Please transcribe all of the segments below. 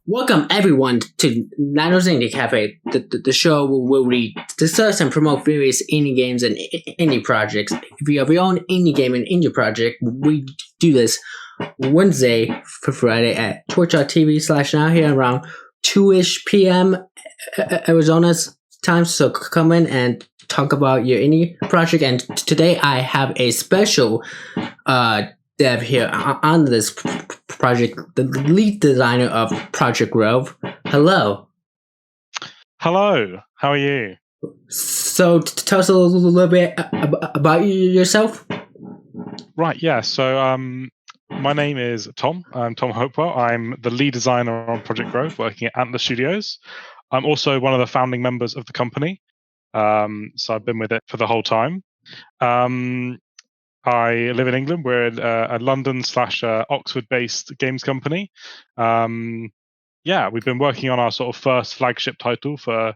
Welcome everyone to Nanos Indie Cafe, the show where we discuss and promote various indie games and indie projects. If you have your own indie game and indie project, we do this Wednesday for Friday at twitch.tv/now here around 2-ish p.m. Arizona's time. So come in and talk about your indie project. And today I have a special dev here on this project, the lead designer of Project Grove. Hello. Hello. How are you? So tell us a little bit about yourself. Right. Yeah. So my name is Tom. I'm Tom Hopewell. I'm the lead designer on Project Grove, working at Antler Studios. I'm also one of the founding members of the company. So I've been with it for the whole time. I live in England. We're a London/Oxford-based games company. We've been working on our sort of first flagship title for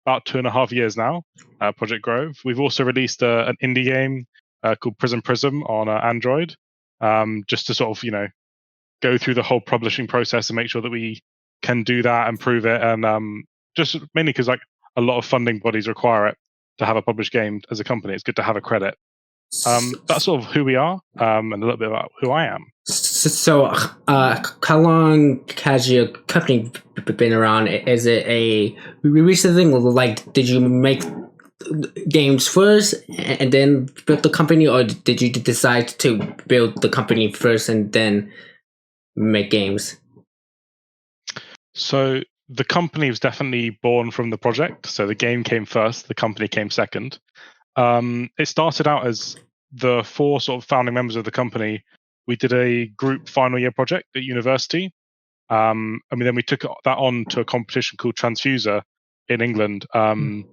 about 2.5 years now, Project Grove. We've also released an indie game called Prism on Android, just to sort of, go through the whole publishing process and make sure that we can do that and prove it. And just mainly because like a lot of funding bodies require it to have a published game as a company. It's good to have a credit. That's sort of who we are, and a little bit about who I am. So, how long has your company been around? Is it a recent thing? Like, did you make games first and then build the company, or did you decide to build the company first and then make games? So the company was definitely born from the project. So the game came first, the company came second. It started out as the 4 sort of founding members of the company. We did a group final year project at university. Then we took that on to a competition called Transfuser in England. After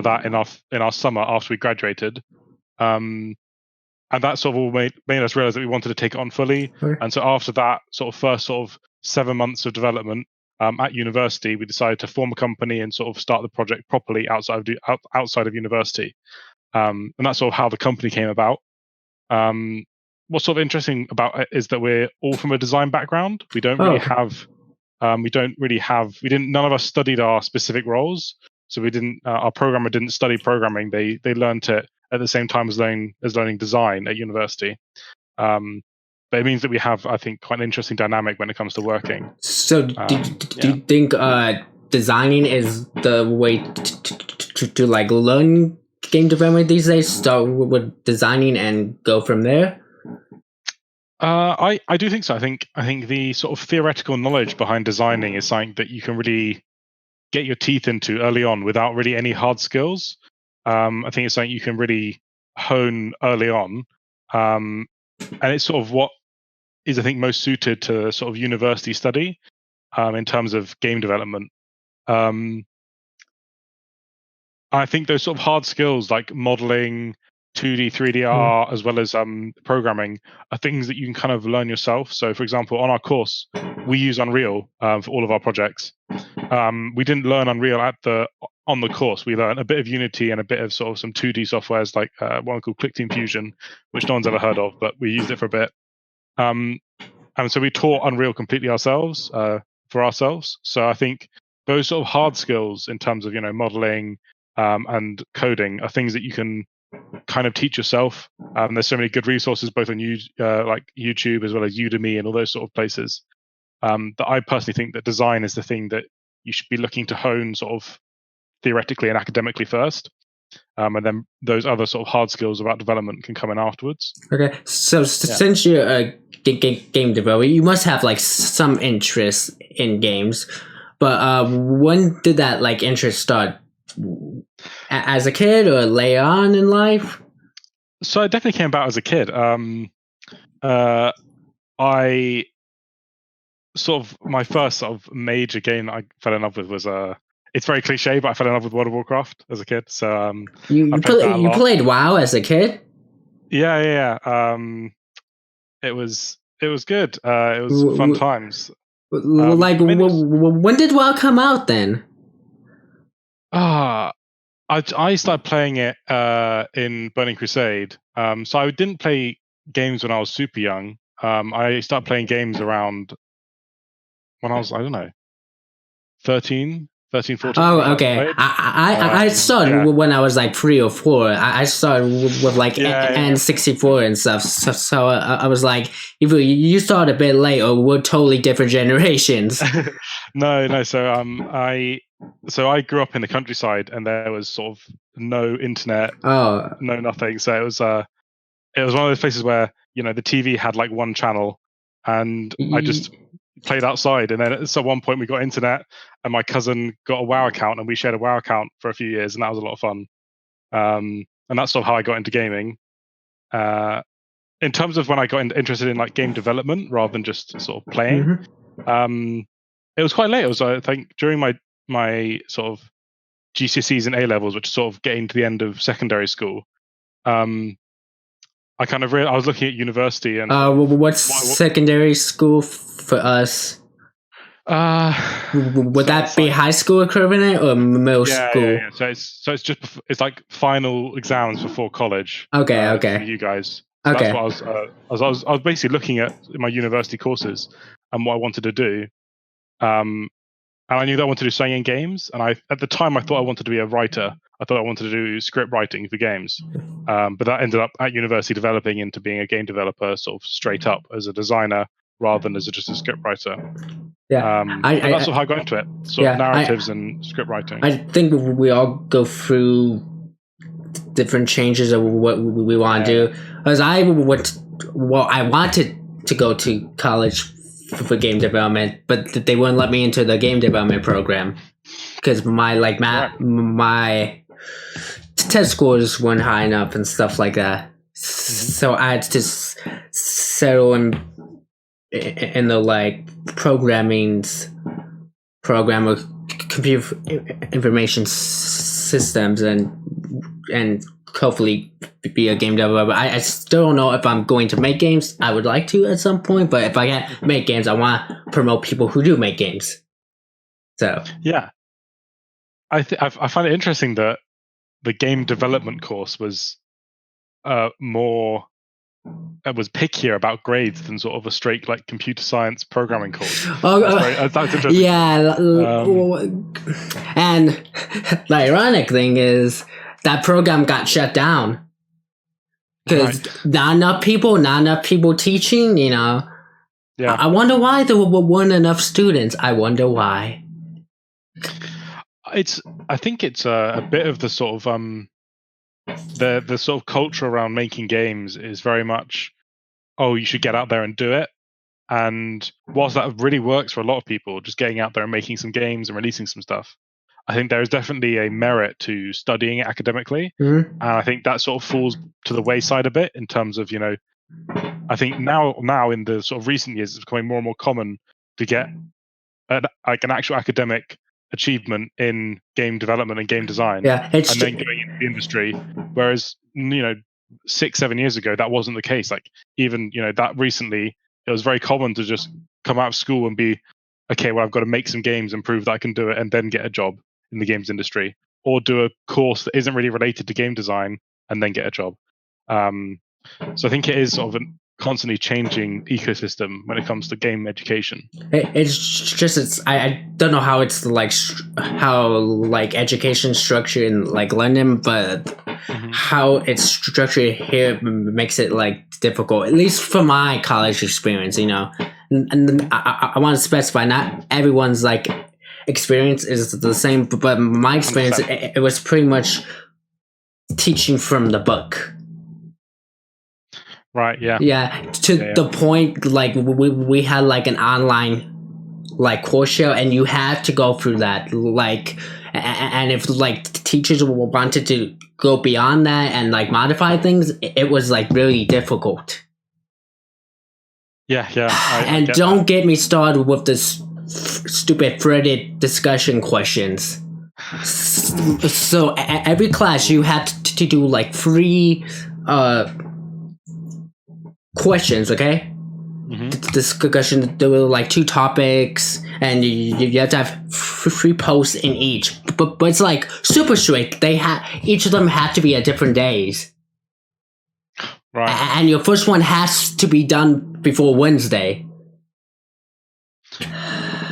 that, in our summer after we graduated, and that sort of all made us realize that we wanted to take it on fully. Okay. And so after that sort of first sort of 7 months of development at university, we decided to form a company and sort of start the project properly outside of university. And that's sort of how the company came about. What's sort of interesting about it is that we're all from a design background. We don't really have. None of us studied our specific roles. So we didn't. Our programmer didn't study programming. They learned it at the same time as learning design at university. But it means that we have, I think, quite an interesting dynamic when it comes to working. So, do you think designing is the way to like learn game development these days? Start with designing and go from there. I do think so. I think the sort of theoretical knowledge behind designing is something that you can really get your teeth into early on without really any hard skills. I think it's something you can really hone early on, and it's sort of what is, I think, most suited to sort of university study in terms of game development. I think those sort of hard skills like modeling, 2D, 3D art, as well as programming are things that you can kind of learn yourself. So, for example, on our course, we use Unreal for all of our projects. We didn't learn Unreal on the course. We learned a bit of Unity and a bit of sort of some 2D softwares like one called ClickTeam Fusion, which no one's ever heard of, but we used it for a bit. And so we taught Unreal completely ourselves for ourselves. So I think those sort of hard skills in terms of modeling and coding are things that you can kind of teach yourself. There's so many good resources both on like YouTube as well as Udemy and all those sort of places. That I personally think that design is the thing that you should be looking to hone sort of theoretically and academically first. And then those other sort of hard skills about development can come in afterwards. Okay, so since you're a game developer, you must have like some interest in games. But when did that like interest start? As a kid or later on in life? So it definitely came about as a kid. I sort of my first sort of major game that I fell in love with was it's very cliche, but I fell in love with World of Warcraft as a kid. So you played WoW as a kid? Yeah. It was good. It was fun times. When did WoW come out then? I started playing it in Burning Crusade. So I didn't play games when I was super young. I started playing games around when I was, I don't know, 13, 14. Oh, I okay. played. I started Yeah. when I was like 3 or 4. I started with like Yeah. N64 and stuff. So I was like, if you started a bit late, or we're totally different generations. No. So I grew up in the countryside, and there was sort of no internet, Oh, no nothing. So it was one of those places where the TV had like one channel, and I just played outside. And then at one point we got internet, and my cousin got a WoW account, and we shared a WoW account for a few years, and that was a lot of fun. And that's sort of how I got into gaming. In terms of when I got interested in like game development rather than just sort of playing, it was quite late. It was, I think, during my sort of GCSEs and A levels, which is sort of getting to the end of secondary school. I kind of I was looking at university and what's secondary school for us? Would that be like high school equivalent or middle school? Yeah. So it's like final exams before college. Okay. For you guys. So Okay. That's what I was basically looking at my university courses and what I wanted to do. And I knew that I wanted to do something in games. And at the time I thought I wanted to be a writer. I thought I wanted to do script writing for games. But that ended up at university developing into being a game developer, sort of straight up as a designer rather than as just a script writer. Yeah, but that's sort of how I got into it. Sort of narratives and script writing. I think we all go through different changes of what we want to do. Because I wanted to go to college for game development, but they wouldn't let me into the game development program because my test scores weren't high enough and stuff like that. So I had to settle in the like program of computer information systems and hopefully be a game developer. I still don't know if I'm going to make games. I would like to at some point, but if I can't make games, I want to promote people who do make games. So yeah, I find it interesting that the game development course was was pickier about grades than sort of a straight like computer science programming course. That's interesting. Yeah, and the ironic thing is that program got shut down because not enough people teaching. Yeah, I wonder why there weren't enough students. I wonder why. I think it's a bit of the sort of the sort of culture around making games is very much, you should get out there and do it. And whilst that really works for a lot of people, just getting out there and making some games and releasing some stuff, I think there is definitely a merit to studying it academically. And I think that sort of falls to the wayside a bit in terms of, I think now in the sort of recent years, it's becoming more and more common to get an actual academic achievement in game development and game design, and then going into the industry. Whereas 6-7 years ago that wasn't the case. Like even that recently, it was very common to just come out of school and be, okay, well, I've got to make some games and prove that I can do it, and then get a job in the games industry, or do a course that isn't really related to game design and then get a job. So I think it is sort of a constantly changing ecosystem when it comes to game education. I don't know how it's like education structure in like London, but how it's structured here makes it like difficult, at least for my college experience. And I want to specify not everyone's like experience is the same, but my experience it was pretty much teaching from the book. Right. Yeah. Yeah. The point, like we had like an online like course show, and you had to go through that. Like, and if like teachers wanted to go beyond that and like modify things, it was like really difficult. Yeah. And don't get me started with this stupid threaded discussion questions. So every class you had to do like 3 questions, okay? Discussion, there were like 2 topics, and you have to have 3 posts in each. but it's like super strict. Each of them had to be at different days. Right. And your first one has to be done before Wednesday.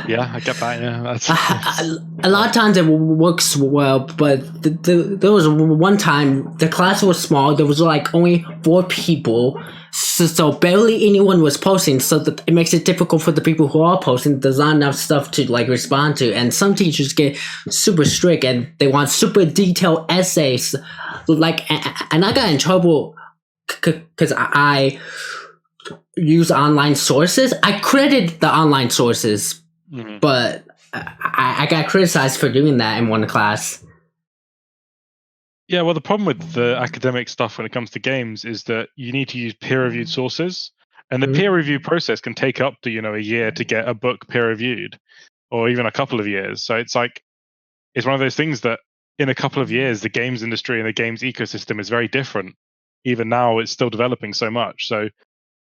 Yeah, I get that. Yeah, that's a lot of times it works well, but there was one time the class was small. There was like only 4 people, so barely anyone was posting. So that it makes it difficult for the people who are posting. There's not enough stuff to like respond to, and some teachers get super strict and they want super detailed essays. Like, and I got in trouble because I use online sources. I credit the online sources. Mm-hmm. But I got criticized for doing that in one class. Yeah, well, the problem with the academic stuff when it comes to games is that you need to use peer-reviewed sources, and the peer review process can take up to a year to get a book peer-reviewed, or even a couple of years. So it's one of those things that in a couple of years, the games industry and the games ecosystem is very different. Even now, it's still developing so much. So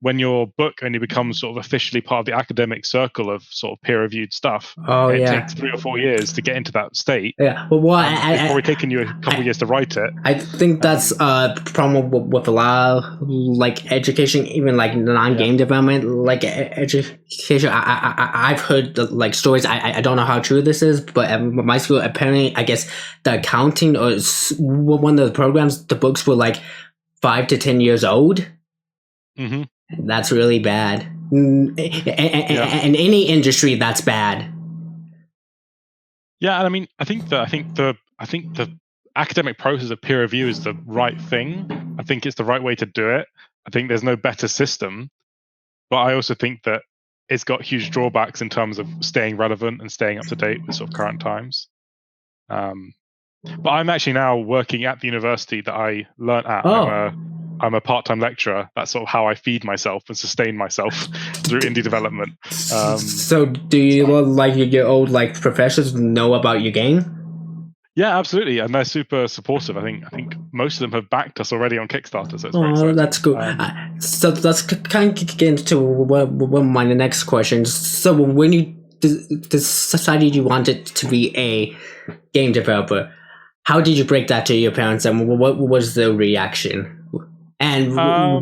when your book only becomes sort of officially part of the academic circle of sort of peer-reviewed stuff, it takes 3 or 4 years to get into that state. Yeah, well, it's probably taken you a couple of years to write it. I think that's a problem with a lot of like education, even like non-game development, like education. I've heard like stories. I don't know how true this is, but at my school, apparently, I guess the accounting or one of the programs, the books were like 5 to 10 years old. Mm-hmm. That's really bad. In any industry, that's bad. Yeah, and I mean, I think the academic process of peer review is the right thing. I think it's the right way to do it. I think there's no better system, but I also think that it's got huge drawbacks in terms of staying relevant and staying up to date with sort of current times. But I'm actually now working at the university that I learnt at. I'm a part-time lecturer. That's sort of how I feed myself and sustain myself through indie development. So do you like your old like professors know about your game? Yeah, absolutely, and they're super supportive. I think most of them have backed us already on Kickstarter, so it's very exciting. That's cool. So that's kind of get into one of my next questions. So when you decided you wanted to be a game developer, how did you break that to your parents, and what was their reaction? And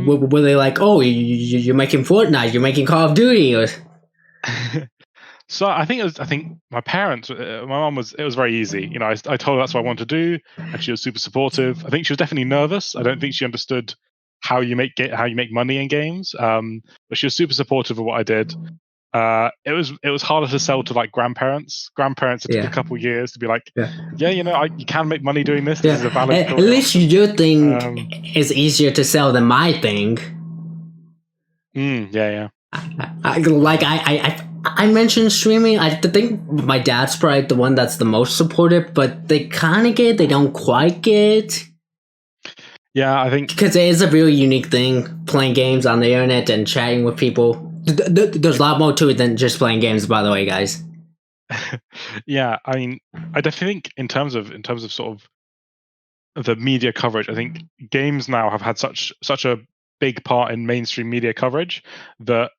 were they like, "Oh, you're making Fortnite, you're making Call of Duty"? Or... So I think my parents, my mom it was very easy. I told her that's what I wanted to do, and she was super supportive. I think she was definitely nervous. I don't think she understood how you make money in games, but she was super supportive of what I did. It was harder to sell to like grandparents. It took a couple of years to be like, you can make money doing this. This is a valid. At least your thing is easier to sell than my thing. Yeah. I mentioned streaming. I think my dad's probably the one that's the most supportive, but they kind of get, they don't quite get. Yeah, I think because it is a really unique thing, playing games on the internet and chatting with people. There's a lot more to it than just playing games, by the way, guys. Yeah, I mean, I definitely think in terms of sort of the media coverage, I think games now have had such a big part in mainstream media coverage that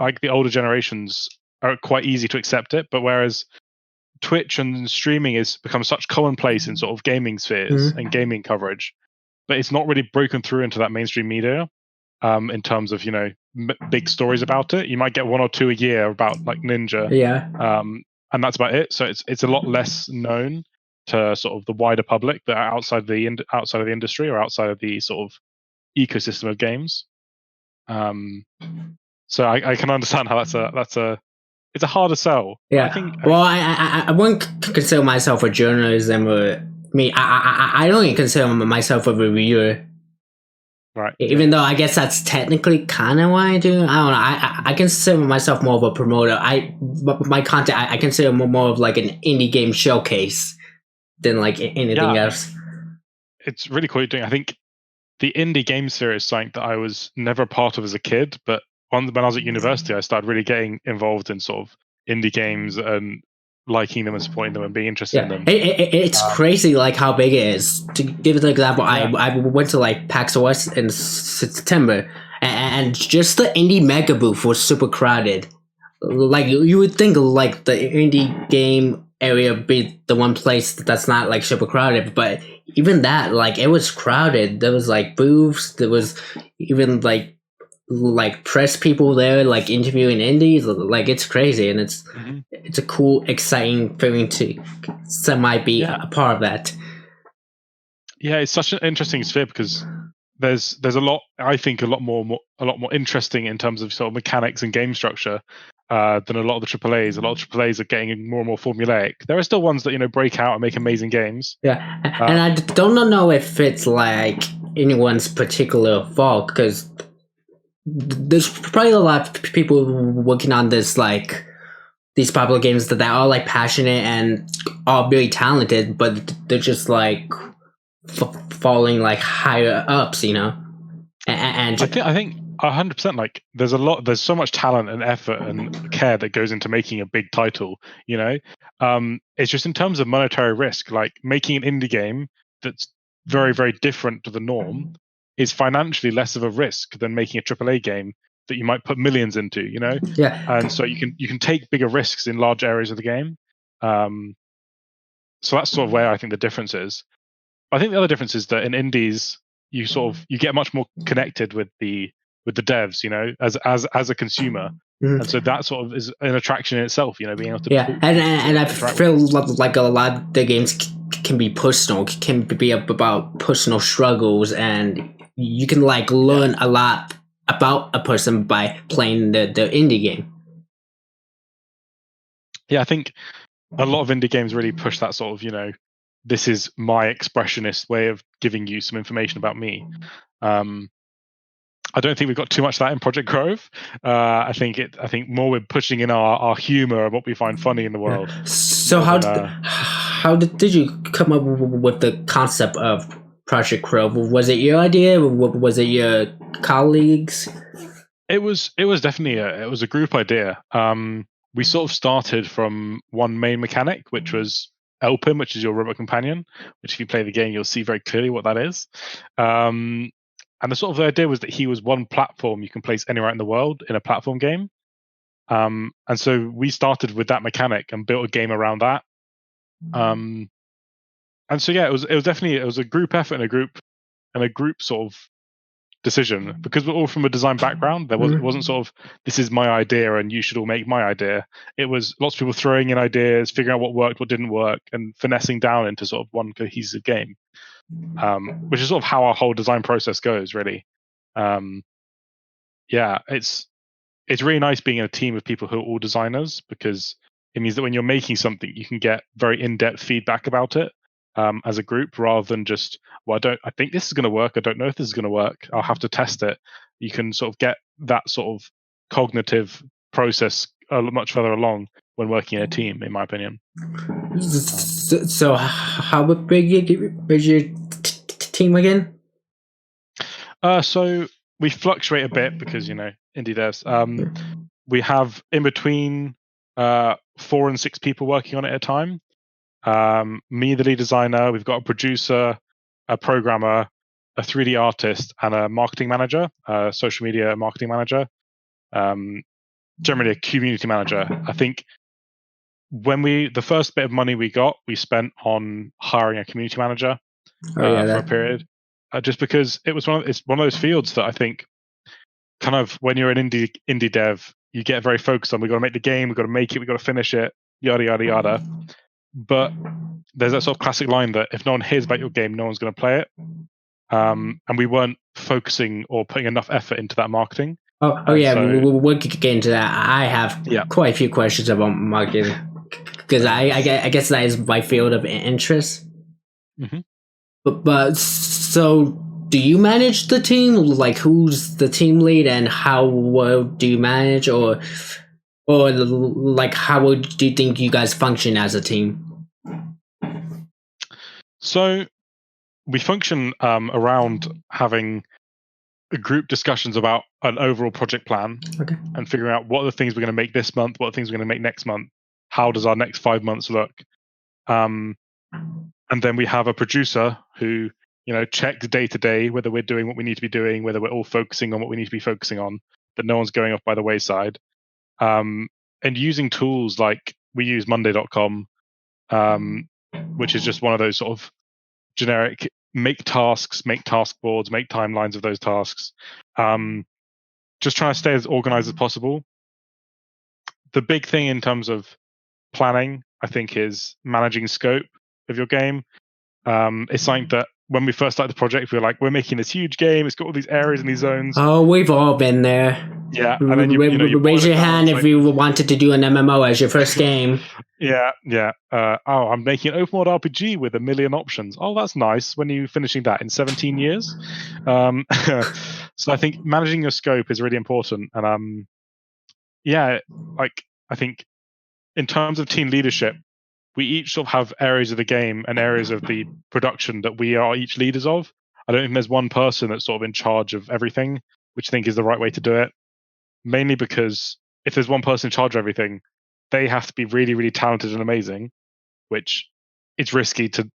like the older generations are quite easy to accept it, but whereas Twitch and streaming has become such commonplace in sort of gaming spheres and gaming coverage, but it's not really broken through into that mainstream media in terms of big stories about it. You might get 1 or 2 a year about like Ninja, and that's about it. So it's a lot less known to sort of the wider public that are outside of the industry or outside of the sort of ecosystem of games. So I can understand how it's a harder sell. Yeah. I wouldn't consider myself a journalism or I don't even consider myself a reviewer. Right. Even though I guess that's technically kind of what I do. I don't know. I consider myself more of a promoter. My content I consider more of like an indie game showcase than like anything else. It's really cool you're doing. I think the indie game series is something that I was never a part of as a kid, but when I was at university, I started really getting involved in sort of indie games and liking them and supporting them and being interested in them. It's crazy like how big it is. To give an example, I went to like PAX West in September, and just the indie mega booth was super crowded. Like you would think like the indie game area be the one place that's not like super crowded, but even that, like, it was crowded. There was like booths, there was even like press people there, like interviewing indies. Like, it's crazy, and it's a cool, exciting feeling to semi be Yeah. a part of that. Yeah, it's such an interesting sphere because there's a lot, I think, a lot more interesting in terms of sort of mechanics and game structure than a lot of the AAAs. A lot of AAAs are getting more and more formulaic. There are still ones that break out and make amazing games. Yeah, and I don't know if it's like anyone's particular fault, because there's probably a lot of people working on this, like these popular games that are like passionate and are really talented, but they're just like falling like higher ups, and I think 100%. Like, there's so much talent and effort and care that goes into making a big title. It's just in terms of monetary risk, like making an indie game that's very, very different to the norm is financially less of a risk than making a AAA game that you might put millions into. yeah, And so you can take bigger risks in large areas of the game. So that's sort of where I think the difference is. I think the other difference is that in indies, you get much more connected with the devs, as a consumer, and so that sort of is an attraction in itself, being able to yeah, talk and I interact feel with. like a lot of the games can be personal, can be about personal struggles, and you can like learn a lot about a person by playing the indie game. Yeah, I think a lot of indie games really push that sort of, this is my expressionist way of giving you some information about me. I don't think we've got too much of that in Project Grove. I think more we're pushing in our humor and what we find funny in the world. So how did you come up with the concept of Project Grove? Was it your idea? Was it your colleagues? It was definitely a group idea. We sort of started from one main mechanic, which was Elpim, which is your robot companion, which if you play the game, you'll see very clearly what that is. And the sort of the idea was that he was one platform you can place anywhere in the world in a platform game. And so we started with that mechanic and built a game around that. And so yeah, it was definitely a group effort and a group sort of decision, because we're all from a design background. It wasn't sort of, this is my idea and you should all make my idea. It was lots of people throwing in ideas, figuring out what worked, what didn't work, and finessing down into sort of one cohesive game, which is sort of how our whole design process goes, really. Yeah, it's really nice being in a team of people who are all designers, because it means that when you're making something, you can get very in-depth feedback about it as a group, rather than just, well, I think this is going to work. I don't know if this is going to work. I'll have to test it. You can sort of get that sort of cognitive process much further along when working in a team, in my opinion. So how big is your team again? So we fluctuate a bit because indie devs. We have in between 4 and 6 people working on it at a time. Me, the lead designer. We've got a producer, a programmer, a 3D artist, and a marketing manager, a social media marketing manager. Generally a community manager. I think the first bit of money we got, we spent on hiring a community manager for a period, just because it's one of those fields that I think, kind of, when you're an indie dev, you get very focused on, we've got to make the game, we've got to make it, we've got to finish it, yada yada yada. But there's that sort of classic line that if no one hears about your game, no one's going to play it. And we weren't focusing or putting enough effort into that marketing. Yeah, we'll get into that. I have quite a few questions about marketing, because I guess that is my field of interest. Mm-hmm. But so, do you manage the team? Like, who's the team lead, and how well do you manage, or like, how do you think you guys function as a team? So we function around having group discussions about an overall project plan, and figuring out what are the things we're going to make this month, what are the things we're going to make next month, how does our next 5 months look, and then we have a producer who checks day to day whether we're doing what we need to be doing, whether we're all focusing on what we need to be focusing on, that no one's going off by the wayside, and using tools like we use Monday.com which is just one of those sort of generic make tasks, make task boards, make timelines of those tasks. Just trying to stay as organized as possible. The big thing in terms of planning, I think, is managing scope of your game. It's something that when we first started the project, we were like, we're making this huge game. It's got all these areas and these zones. Oh, we've all been there. Yeah, and then you raise your hand if you wanted to do an MMO as your first game. Yeah. I'm making an open world RPG with 1 million options. Oh, that's nice. When are you finishing that in 17 years? So I think managing your scope is really important. And I think in terms of team leadership, we each sort of have areas of the game and areas of the production that we are each leaders of. I don't think there's one person that's sort of in charge of everything, which I think is the right way to do it. Mainly because if there's one person in charge of everything, they have to be really, really talented and amazing, which it's risky to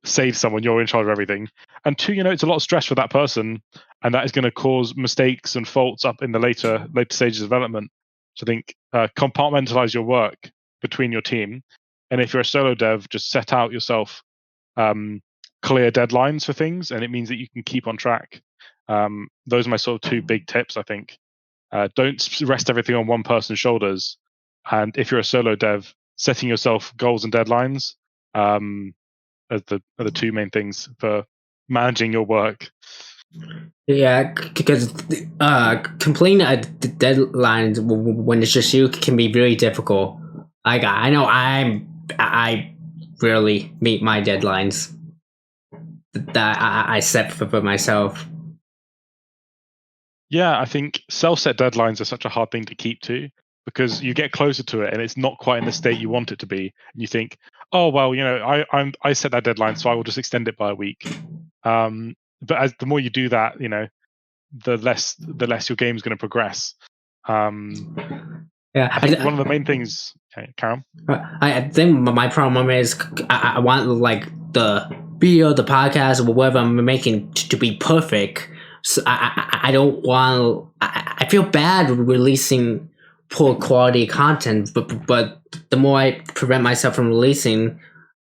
say to someone you're in charge of everything. And two, it's a lot of stress for that person, and that is going to cause mistakes and faults up in the later stages of development. So I think compartmentalize your work between your team, and if you're a solo dev, just set out yourself clear deadlines for things, and it means that you can keep on track. Those are my sort of two big tips, I think. Don't rest everything on one person's shoulders. And if you're a solo dev, setting yourself goals and deadlines are the two main things for managing your work. Yeah, because completing deadlines when it's just you can be really difficult. I know I rarely meet my deadlines that I set for myself. Yeah, I think self-set deadlines are such a hard thing to keep to, because you get closer to it and it's not quite in the state you want it to be, and you think, oh well, I set that deadline, so I will just extend it by a week. But as the more you do that, the less your game's going to progress. Yeah, I think one of the main things. Okay, Karen. I think my problem is I want like the video, the podcast, or whatever I'm making to be perfect. So I don't want. I feel bad releasing poor quality content, but the more I prevent myself from releasing,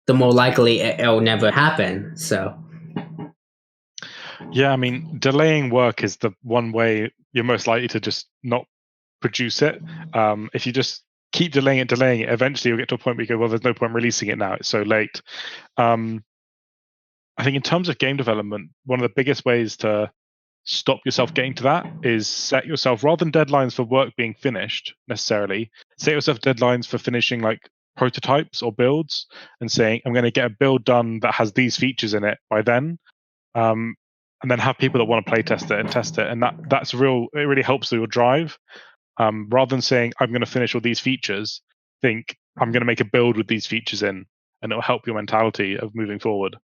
the more likely it'll never happen. So. Yeah, I mean, delaying work is the one way you're most likely to just not produce it. If you just keep delaying it, eventually you'll get to a point where you go, well, there's no point releasing it now. It's so late. I think in terms of game development, one of the biggest ways to stop yourself getting to that is set yourself, rather than deadlines for work being finished necessarily, set yourself deadlines for finishing like prototypes or builds and saying, I'm going to get a build done that has these features in it by then. And then have people that want to play test it and test it. And that's real. It really helps with your drive. Rather than saying, I'm going to finish all these features, think I'm going to make a build with these features in, and it'll help your mentality of moving forward.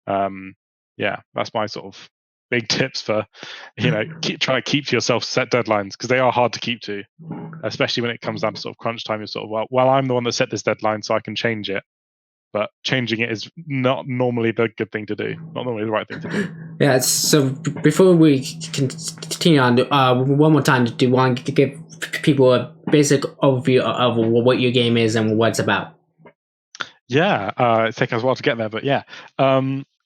That's my sort of big tips for, try to keep to yourself set deadlines, because they are hard to keep to, especially when it comes down to sort of crunch time. You're sort of, well, I'm the one that set this deadline, so I can change it. But changing it is not normally the good thing to do, not normally the right thing to do. Yeah, so before we continue on, one more time, do you want to give people a basic overview of what your game is and what it's about? Yeah, it's taken us a while to get there, but yeah.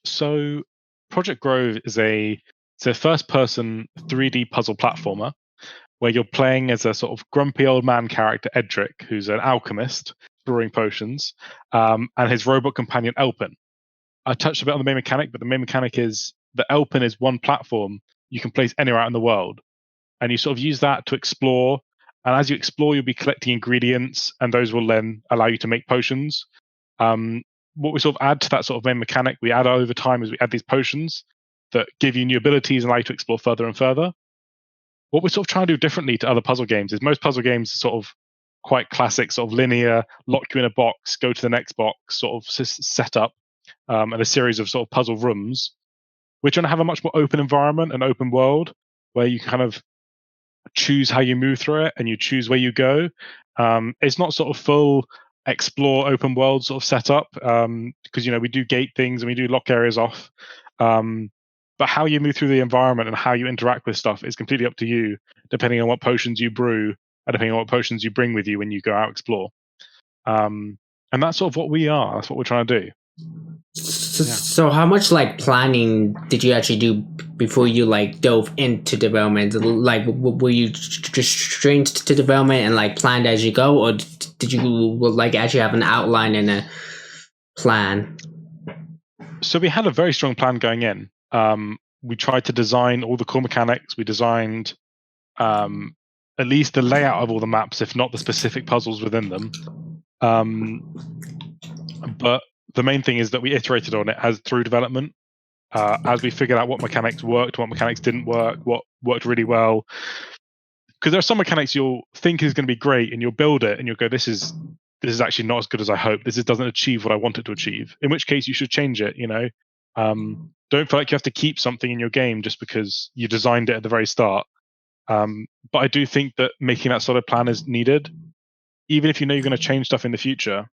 So Project Grove is a first-person 3D puzzle platformer where you're playing as a sort of grumpy old man character, Edric, who's an alchemist brewing potions, and his robot companion, Elpin. I touched a bit on the main mechanic, but the main mechanic is that Elpin is one platform you can place anywhere out in the world, and you sort of use that to explore. And as you explore, you'll be collecting ingredients, and those will then allow you to make potions. What we sort of add to that sort of main mechanic, we add over time, is we add these potions that give you new abilities and allow you to explore further and further. What we're sort of trying to do differently to other puzzle games is most puzzle games are sort of quite classic, sort of linear, lock you in a box, go to the next box, sort of setup, and a series of sort of puzzle rooms. We're trying to have a much more open environment, an open world, where you kind of choose how you move through it and you choose where you go. It's not sort of full explore open world sort of setup, because we do gate things and we do lock areas off. But how you move through the environment and how you interact with stuff is completely up to you, depending on what potions you brew and depending on what potions you bring with you when you go out explore. And And that's sort of what we are. That's what we're trying to do. So how much like planning did you actually do before you like dove into development? Like, were you just straight to development and like planned as you go, or did you like actually have an outline and a plan? So we had a very strong plan going in. We tried to design all the core mechanics. We designed at least the layout of all the maps, if not the specific puzzles within them. But the main thing is that we iterated on it as through development. As we figured out what mechanics worked, what mechanics didn't work, what worked really well. Because there are some mechanics you'll think is going to be great, and you'll build it, and you'll go, "This is actually not as good as I hoped. This doesn't achieve what I want it to achieve." In which case, you should change it. Don't feel like you have to keep something in your game just because you designed it at the very start. But I do think that making that solid plan is needed, even if you know you're going to change stuff in the future.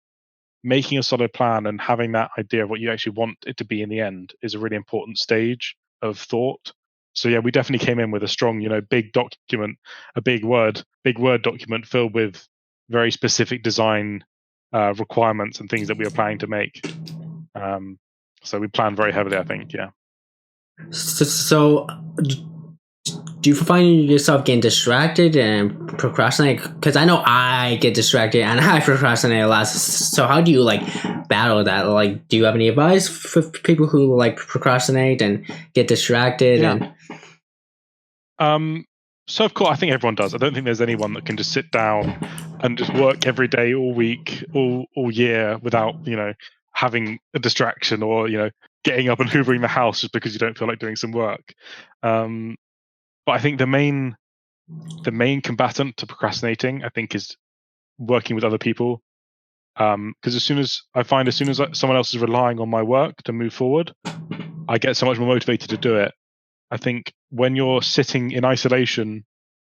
Making a solid plan and having that idea of what you actually want it to be in the end is a really important stage of thought. So yeah, we definitely came in with a strong, big document, a big word document filled with very specific design requirements and things that we were planning to make. So we planned very heavily, I think. Yeah. So do you find yourself getting distracted and procrastinate? Because I know I get distracted and I procrastinate a lot. So how do you like battle that? Like, do you have any advice for people who like procrastinate and get distracted? Yeah. So of course, I think everyone does. I don't think there's anyone that can just sit down and just work every day, all week, all year without having a distraction or getting up and hoovering the house just because you don't feel like doing some work. But I think the main combatant to procrastinating, I think, is working with other people. Because as soon as someone else is relying on my work to move forward, I get so much more motivated to do it. I think when you're sitting in isolation,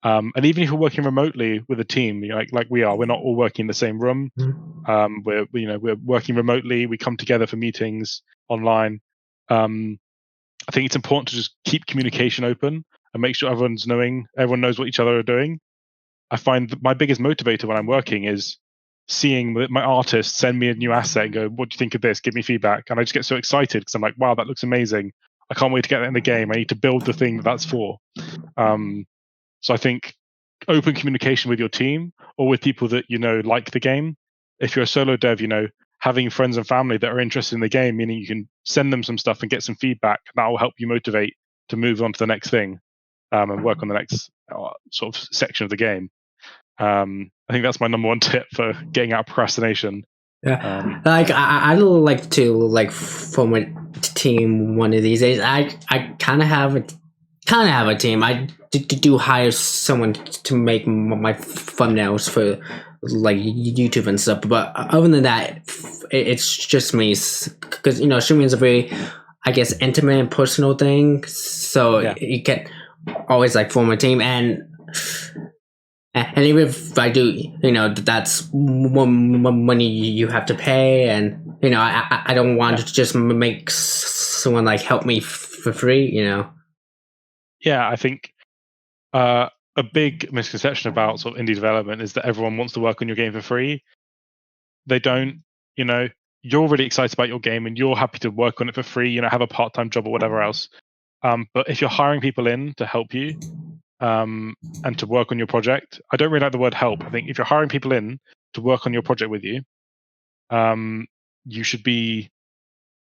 and even if you're working remotely with a team, like we are, we're not all working in the same room. We're working remotely. We come together for meetings online. I think it's important to just keep communication open and make sure everyone knows what each other are doing. I find that my biggest motivator when I'm working is seeing my artist send me a new asset and go, "What do you think of this? Give me feedback." And I just get so excited because I'm like, "Wow, that looks amazing. I can't wait to get that in the game. I need to build the thing that's for." So I think open communication with your team or with people that like the game. If you're a solo dev, having friends and family that are interested in the game, meaning you can send them some stuff and get some feedback, that will help you motivate to move on to the next thing and work on the next sort of section of the game. I think that's my number one tip for getting out of procrastination. Yeah, I'd like to like form a team one of these days. I kind of have a team. I do hire someone to make my thumbnails for like YouTube and stuff. But other than that, it's just me because streaming is a very, I guess, intimate and personal thing. So you can always like form a team and even if I do, that's money you have to pay, and I don't want to just make someone like help me for free. Yeah, I think a big misconception about sort of indie development is that everyone wants to work on your game for free. They don't. You're really excited about your game and you're happy to work on it for free. Have a part-time job or whatever else. But if you're hiring people in to help you and to work on your project, I don't really like the word help. I think if you're hiring people in to work on your project with you, you should be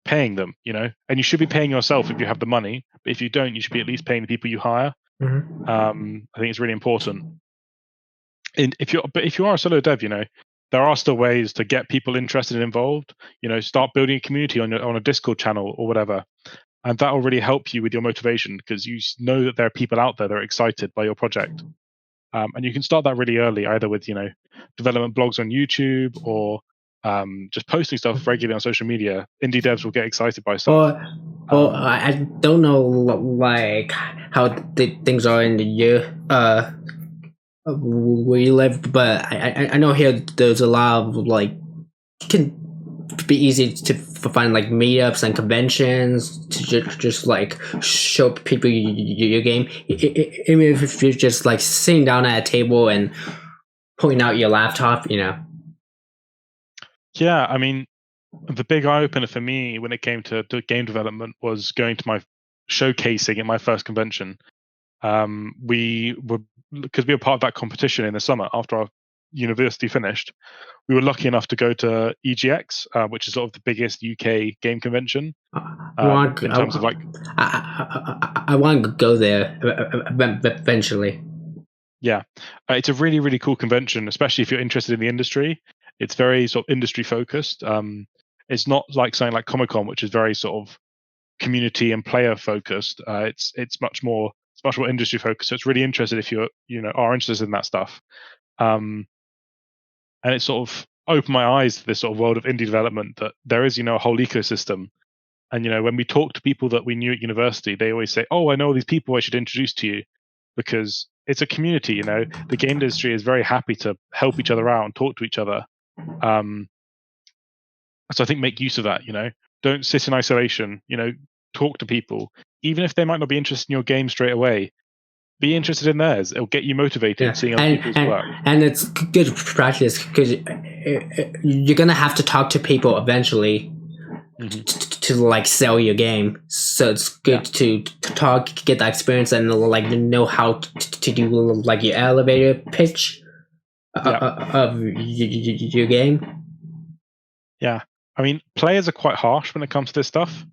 paying them, and you should be paying yourself if you have the money. But if you don't, you should be at least paying the people you hire. Mm-hmm. I think it's really important. And if you are a solo dev, there are still ways to get people interested and involved. Start building a community on a Discord channel or whatever. And that will really help you with your motivation because you know that there are people out there that are excited by your project. And you can start that really early, either with, development blogs on YouTube or just posting stuff regularly on social media. Indie devs will get excited by stuff. Well, I don't know like how things are in the year where you live, but I know here there's a lot of like can be easy to find like meetups and conventions to just like show people your game, even if you're just like sitting down at a table and pulling out your laptop. Yeah, I mean, the big eye opener for me when it came to game development was going to my showcasing at my first convention. We were because we were part of that competition in the summer after our university finished. We were lucky enough to go to EGX, which is sort of the biggest UK game convention I want in terms of like I want to go there eventually. yeah, it's a really really cool convention, especially if you're interested in the industry. It's very sort of industry focused. It's not like something like Comic Con, which is very sort of community and player focused. It's much more industry focused. So it's really interested if are interested in that stuff. And it sort of opened my eyes to this sort of world of indie development, that there is a whole ecosystem. And when we talk to people that we knew at university, they always say, "Oh, I know all these people I should introduce to you," because it's a community. The game industry is very happy to help each other out and talk to each other. So I think make use of that. Don't sit in isolation. Talk to people, even if they might not be interested in your game straight away. Be interested in theirs. It'll get you motivated seeing other people's work. And it's good practice because you're gonna have to talk to people eventually to like sell your game. So it's good to talk, get that experience, and like know how to do like your elevator pitch of your game. Yeah, I mean, players are quite harsh when it comes to this stuff.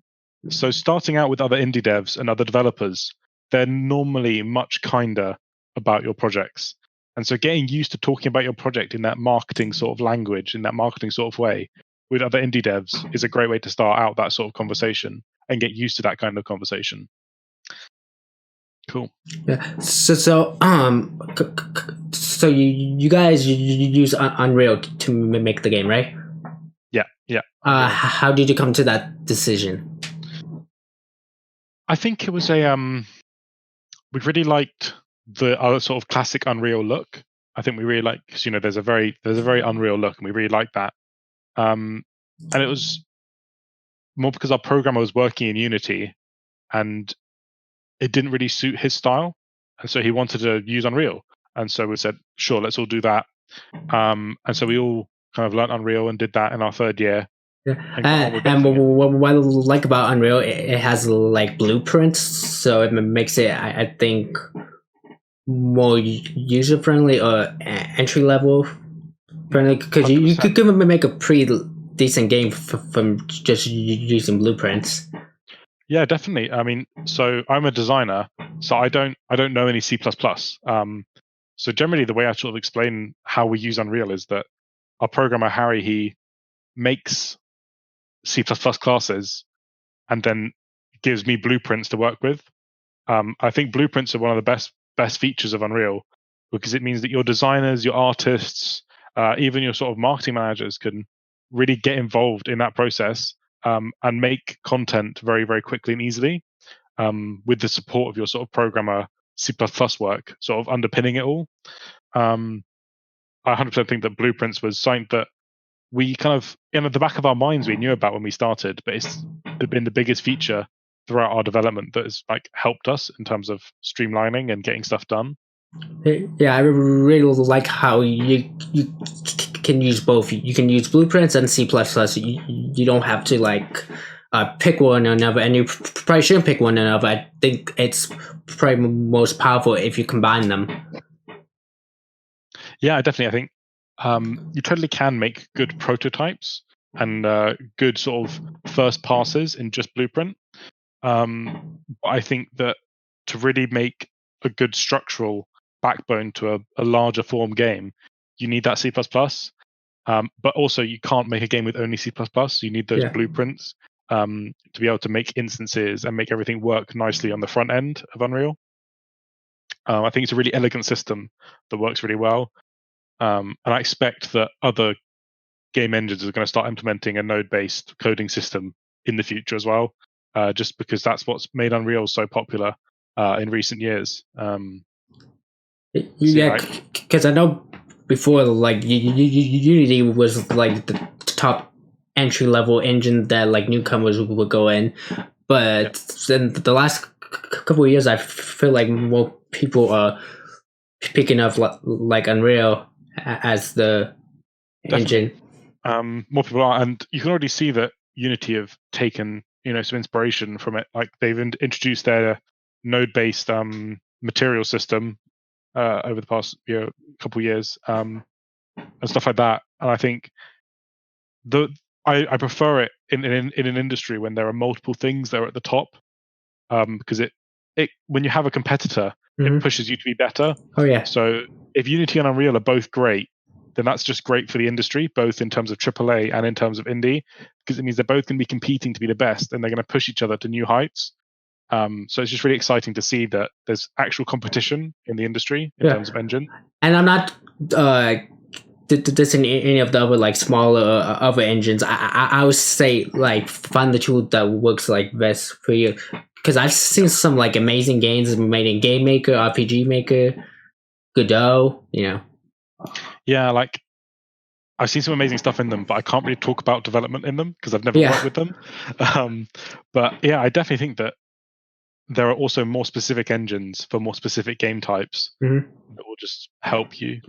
So starting out with other indie devs and other developers, they're normally much kinder about your projects. And so getting used to talking about your project in that marketing sort of language, in that marketing sort of way with other indie devs is a great way to start out that sort of conversation and get used to that kind of conversation. Cool. Yeah. So you guys you use Unreal to make the game, right? Yeah. How did you come to that decision? I think it was we really liked the other sort of classic Unreal look. I think we really like, because there's a very Unreal look, and we really like that. And it was more because our programmer was working in Unity, and it didn't really suit his style, and so he wanted to use Unreal. And so we said, sure, let's all do that. And so we all kind of learnt Unreal and did that in our third year. Yeah. And what I like about Unreal, it has like blueprints, so it makes it, I think, more user friendly or entry level friendly, because you could make a pretty decent game from just using blueprints. Yeah, definitely. I mean, so I'm a designer, so I don't know any C++. So generally, the way I sort of explain how we use Unreal is that our programmer Harry, he makes C++ classes and then gives me blueprints to work with. I think blueprints are one of the best features of Unreal, because it means that your designers, your artists, even your sort of marketing managers can really get involved in that process and make content very, very quickly and easily, with the support of your sort of programmer C++ work sort of underpinning it all. I 100% think that blueprints was something that we kind of, in the back of our minds, we knew about when we started, but it's been the biggest feature throughout our development that has like helped us in terms of streamlining and getting stuff done. Yeah, I really like how you can use both. You can use blueprints and C++. You don't have to like pick one or another, and you probably shouldn't pick one or another. I think it's probably most powerful if you combine them. Yeah, definitely. I think you totally can make good prototypes and good sort of first passes in just Blueprint. But I think that to really make a good structural backbone to a larger form game, you need that C++. But also, you can't make a game with only C++. You need those blueprints to be able to make instances and make everything work nicely on the front end of Unreal. I think it's a really elegant system that works really well. And I expect that other game engines are going to start implementing a node-based coding system in the future as well, just because that's what's made Unreal so popular in recent years. Yeah, because I know before, like Unity was like the top entry level engine that like newcomers would go in, but then the last couple of years, I feel like more people are picking up like Unreal as the engine. More people are, and you can already see that Unity have taken some inspiration from it. Like they've introduced their node-based material system over the past couple of years and stuff like that. And I think I prefer it in an industry when there are multiple things that are at the top, because it when you have a competitor, Mhm. it pushes you to be better. Oh yeah. So if Unity and Unreal are both great, then that's just great for the industry, both in terms of AAA and in terms of indie, because it means they're both going to be competing to be the best, and they're going to push each other to new heights. So it's just really exciting to see that there's actual competition in the industry in terms of engine. And I'm not dissing any of the other like smaller other engines. I would say like find the tool that works like best for you, because I've seen some like amazing games made in Game Maker, RPG Maker, Godot. Yeah, like I've seen some amazing stuff in them, but I can't really talk about development in them because I've never Yeah. worked with them. But yeah, I definitely think that there are also more specific engines for more specific game types Mhm. that will just help you.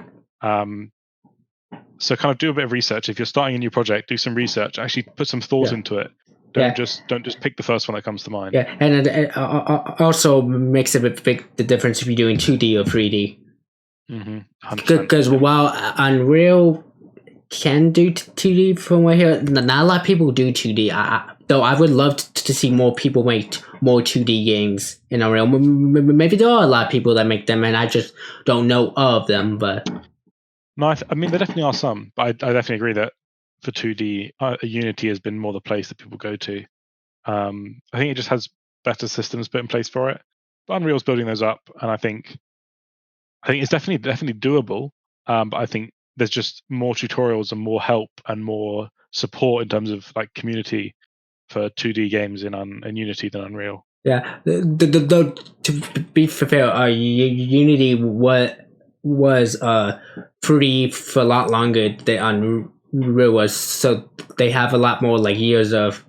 So kind of do a bit of research. If you're starting a new project, do some research. Actually, put some thought into it. Don't just don't just pick the first one that comes to mind. Yeah, and it also makes a big the difference if you're doing 2D or 3D. Because while Unreal can do 2D from what I hear, not a lot of people do 2D. Though I would love to see more people make more 2D games in Unreal. Maybe there are a lot of people that make them, and I just don't know of them. But no, I mean there definitely are some, but I definitely agree that for 2D, Unity has been more the place that people go to. I think it just has better systems put in place for it. But Unreal's building those up, and I think it's definitely doable. But I think there's just more tutorials and more help and more support in terms of like community for 2D games in Unity than Unreal. yeah, to be fair, Unity was free for a lot longer than Unreal was, so they have a lot more like years of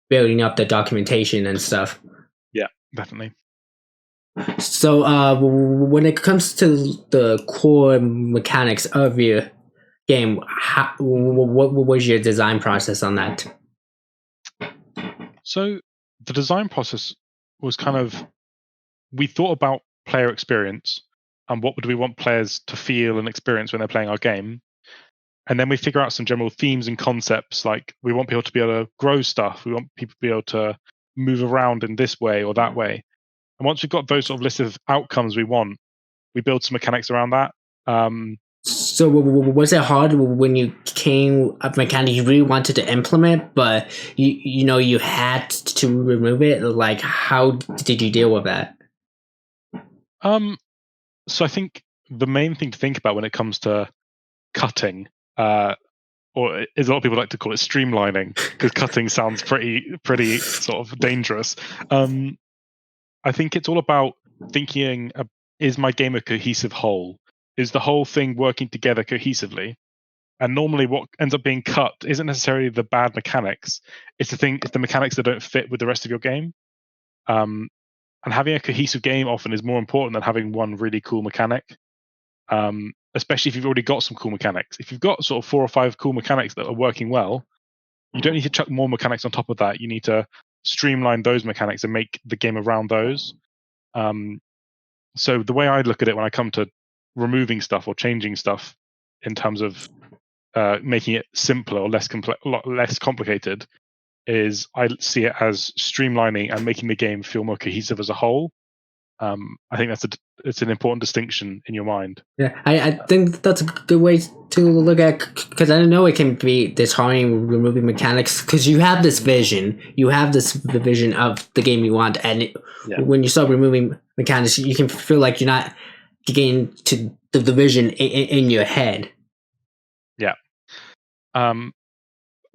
building up the documentation and stuff. Yeah, definitely. So when it comes to the core mechanics of your game, what was your design process on that? So the design process was kind of, we thought about player experience and what would we want players to feel and experience when they're playing our game. And then we figure out some general themes and concepts, like we want people to be able to grow stuff. We want people to be able to move around in this way or that way. And once we've got those sort of list of outcomes we want, we build some mechanics around that. So was it hard when you came up mechanic you really wanted to implement, but you had to remove it? Like, how did you deal with that? So I think the main thing to think about when it comes to cutting, or as a lot of people like to call it streamlining, because cutting sounds pretty sort of dangerous. I think it's all about thinking: is my game a cohesive whole? Is the whole thing working together cohesively? And normally, what ends up being cut isn't necessarily the bad mechanics; it's the mechanics that don't fit with the rest of your game. And having a cohesive game often is more important than having one really cool mechanic. Especially if you've already got some cool mechanics. If you've got sort of 4 or 5 cool mechanics that are working well, you don't need to chuck more mechanics on top of that. You need to streamline those mechanics and make the game around those. So the way I look at it when I come to removing stuff or changing stuff in terms of making it simpler or less complicated is I see it as streamlining and making the game feel more cohesive as a whole. I think it's an important distinction in your mind. Yeah, I think that's a good way to look at, because I know it can be disheartening removing mechanics, because you have this vision, the vision of the game you want, and when you start removing mechanics, you can feel like you're not getting to the vision in your head. Yeah. But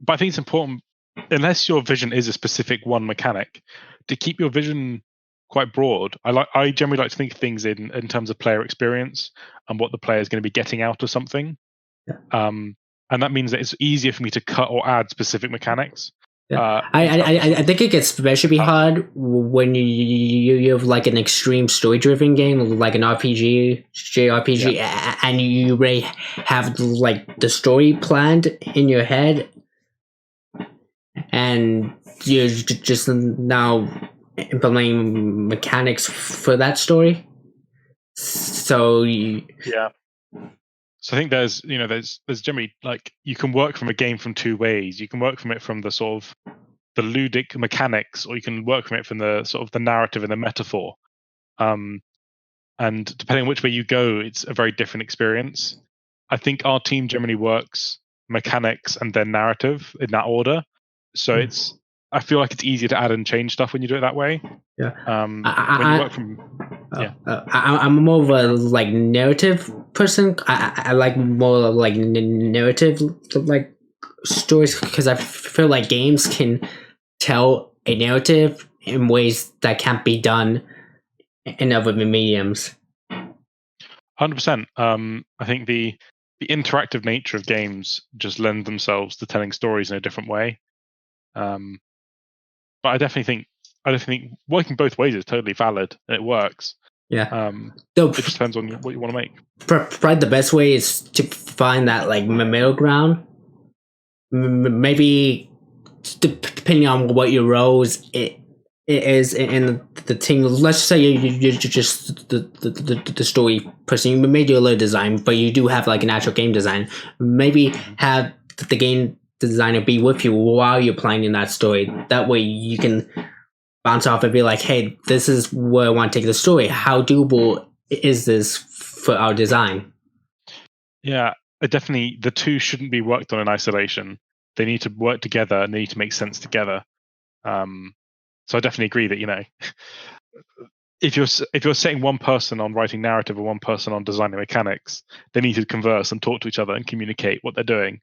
I think it's important, unless your vision is a specific one mechanic, to keep your vision quite broad. I generally like to think of things in terms of player experience and what the player is going to be getting out of something. Yeah. And that means that it's easier for me to cut or add specific mechanics. I think it gets especially hard when you have like an extreme story driven game like an RPG, JRPG, and you already have like the story planned in your head, and you're just now implementing mechanics for that story. So So I think there's generally like you can work from a game from two ways. You can work from it from the sort of the ludic mechanics, or you can work from it from the sort of the narrative and the metaphor. And depending on which way you go, it's a very different experience. I think our team generally works mechanics and then narrative in that order. So I feel like it's easier to add and change stuff when you do it that way. Yeah. When you work from I'm more of a like narrative person. I like more like narrative like stories because I feel like games can tell a narrative in ways that can't be done in other mediums. 100%. I think the interactive nature of games just lend themselves to telling stories in a different way. But I definitely think working both ways is totally valid and it works. Yeah. It just depends on what you want to make. Probably the best way is to find that like middle ground. Maybe depending on what your roles it is in the team. Let's say you're just the story person. You may do a little design, but you do have like an actual game design. Maybe have the game designer be with you while you're planning that story. That way you can bounce off and be like, hey, this is where I want to take the story. How doable is this for our design? Yeah, definitely the two shouldn't be worked on in isolation. They need to work together and they need to make sense together. So I definitely agree that, if you're setting one person on writing narrative or one person on designing mechanics, they need to converse and talk to each other and communicate what they're doing.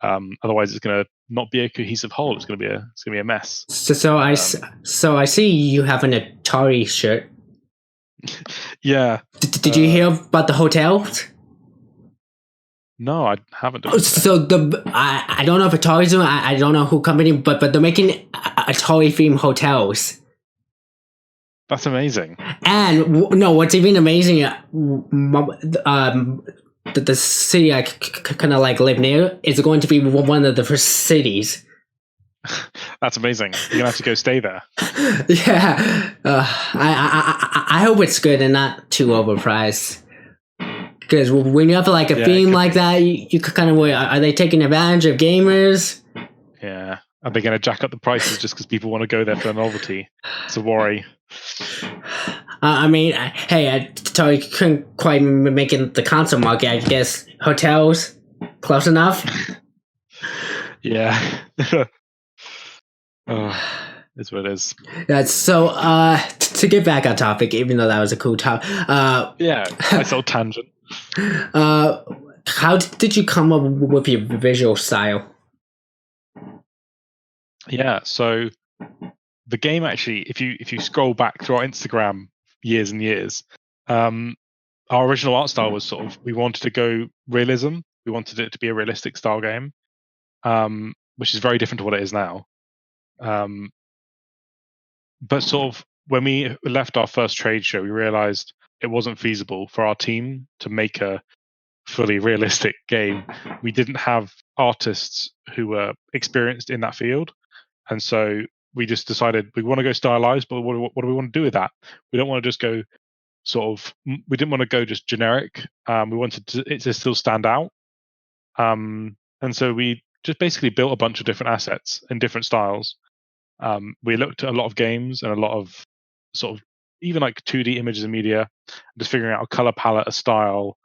Otherwise, it's going to not be a cohesive whole. It's going to be a mess. So I see you have an Atari shirt. Yeah. Did you hear about the hotels? No, I haven't. So I don't know if Atari's doing. I don't know who company, but they're making Atari themed hotels. That's amazing. And no, what's even amazing, the city I kind of like live near is going to be one of the first cities. That's amazing. You're gonna have to go stay there. Yeah, I hope it's good and not too overpriced. Because when you have like a theme like that, you could kind of worry: are they taking advantage of gamers? Yeah, are they going to jack up the prices just because people want to go there for the novelty? It's a worry. I mean, hey, Atari couldn't quite make it the console market. I guess hotels, close enough. Yeah. It's what it is. Yeah, so to get back on topic, even though that was a cool topic. Nice old tangent. How did you come up with your visual style? Yeah, so the game actually, if you scroll back through our Instagram years and years, our original art style was sort of we wanted to go realism. We wanted it to be a realistic style game, which is very different to what it is now. But sort of when we left our first trade show, we realized it wasn't feasible for our team to make a fully realistic game. We didn't have artists who were experienced in that field. And so we just decided we want to go stylized, but what do we want to do with that? We don't want to just go we didn't want to go just generic. We wanted it to still stand out. And so we just basically built a bunch of different assets in different styles. We looked at a lot of games and a lot of sort of even like 2D images and media, just figuring out a color palette, a style.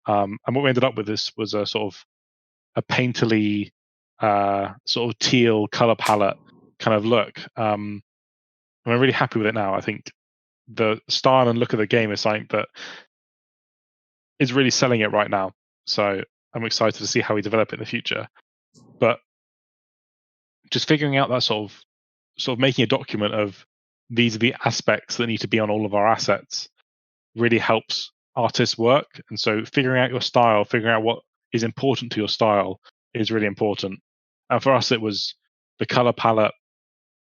And what we ended up with this was a sort of a painterly, sort of teal color palette kind of look. And I'm really happy with it now. I think the style and look of the game is something that is really selling it right now. So I'm excited to see how we develop it in the future. But just figuring out that sort of making a document of these are the aspects that need to be on all of our assets really helps artists work. And so figuring out your style, figuring out what is important to your style is really important. And for us, it was the color palette,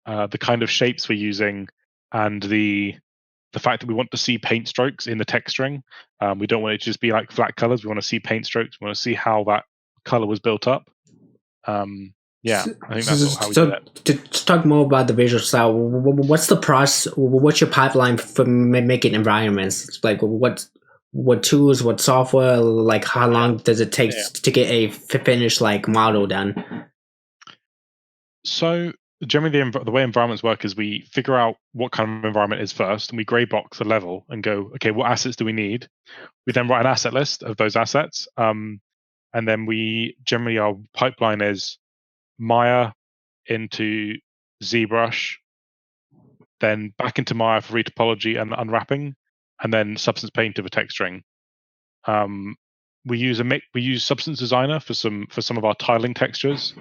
the kind of shapes we're using, and the fact that we want to see paint strokes in the texturing. We don't want it to just be like flat colors. We want to see paint strokes. We want to see how that color was built up. Yeah, I think that's sort of how we did it. To talk more about the visual style, what's the process? What's your pipeline for making environments? Like what tools, what software? Like how long does it take to get a finished like model done? So generally, the way environments work is we figure out what kind of environment is first, and we grey box a level and go, okay, what assets do we need? We then write an asset list of those assets, and then we generally our pipeline is Maya into ZBrush, then back into Maya for retopology and unwrapping, and then Substance Painter for texturing. We use Substance Designer for some of our tiling textures.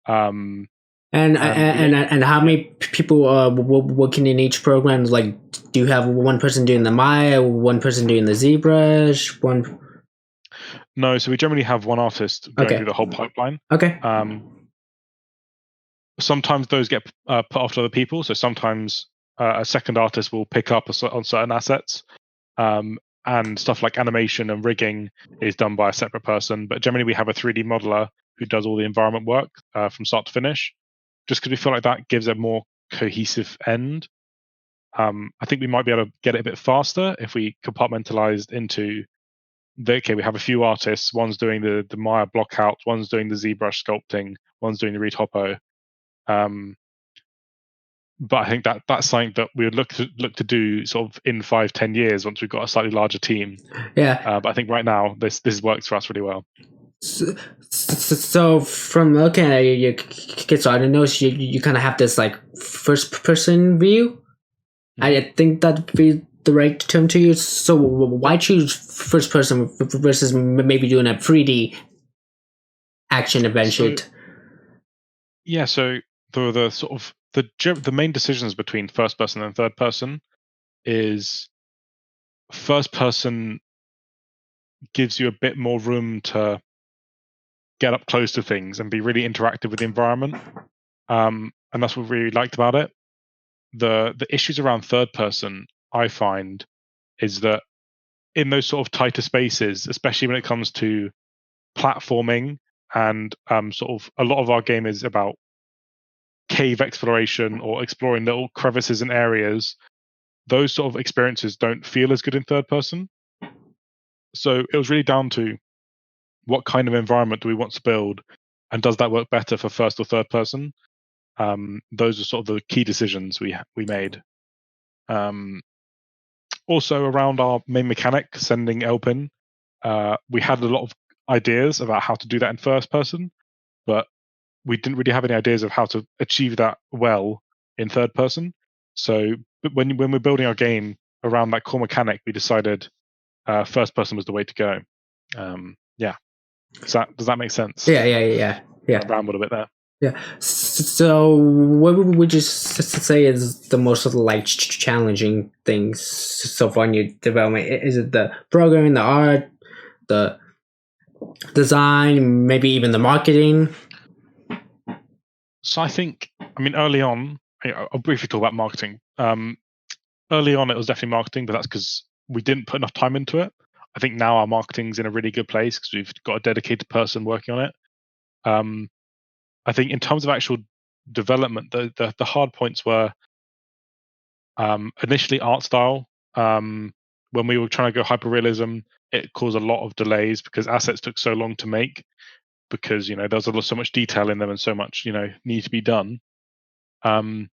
And how many people are working in each program? Like, do you have one person doing the Maya, one person doing the ZBrush, one? No, so we generally have one artist going through the whole pipeline. Okay. Sometimes those get put off to other people. So sometimes a second artist will pick up on certain assets, and stuff like animation and rigging is done by a separate person. But generally, we have a 3D modeler who does all the environment work from start to finish, just because we feel like that gives a more cohesive end. I think we might be able to get it a bit faster if we compartmentalized into we have a few artists. One's doing the Maya block out, one's doing the ZBrush sculpting, one's doing the retopo. But I think that's something that we would look to do sort of in 5-10 years once we've got a slightly larger team. Yeah. But I think right now this works for us really well. So from looking at your kit, so I notice you kind of have this like first person view. I think that'd be the right term to use. So why choose first person versus maybe doing a 3D action adventure? So the sort of the main decisions between first person and third person is first person gives you a bit more room to get up close to things and be really interactive with the environment, and that's what we really liked about it. The issues around third person, I find, is that in those sort of tighter spaces, especially when it comes to platforming and sort of a lot of our game is about cave exploration or exploring little crevices and areas, those sort of experiences don't feel as good in third person. So it was really down to what kind of environment do we want to build, and does that work better for first or third person? Those are sort of the key decisions we made. Also around our main mechanic, sending Elpin, we had a lot of ideas about how to do that in first person, but we didn't really have any ideas of how to achieve that well in third person. So when we're building our game around that core mechanic, we decided first person was the way to go. Does that make sense? Yeah. I rambled a bit there. Yeah. So what would you say is the most sort of like challenging things so far in your development? Is it the programming, the art, the design, maybe even the marketing? So I think, early on, I'll briefly talk about marketing. Early on, it was definitely marketing, but that's because we didn't put enough time into it. I think now our marketing's in a really good place because we've got a dedicated person working on it. I think in terms of actual development, the hard points were initially art style. When we were trying to go hyperrealism, it caused a lot of delays because assets took so long to make, because there was so much detail in them and so much need to be done. But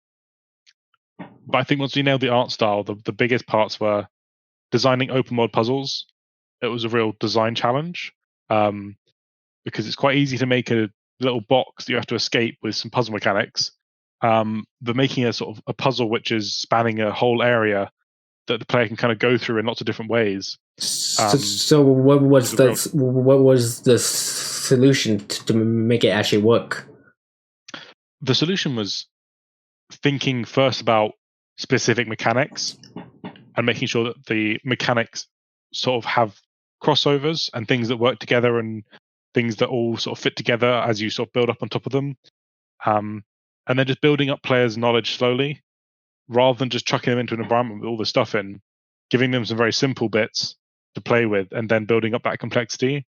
I think once we nailed the art style, the biggest parts were designing open world puzzles. It was a real design challenge, because it's quite easy to make a little box that you have to escape with some puzzle mechanics, but making a sort of a puzzle which is spanning a whole area that the player can kind of go through in lots of different ways. So what was the solution to make it actually work? The solution was thinking first about specific mechanics and making sure that the mechanics sort of have crossovers and things that work together and things that all sort of fit together as you sort of build up on top of them. and then just building up players' knowledge slowly, rather than just chucking them into an environment with all the stuff in, giving them some very simple bits to play with, and then building up that complexity.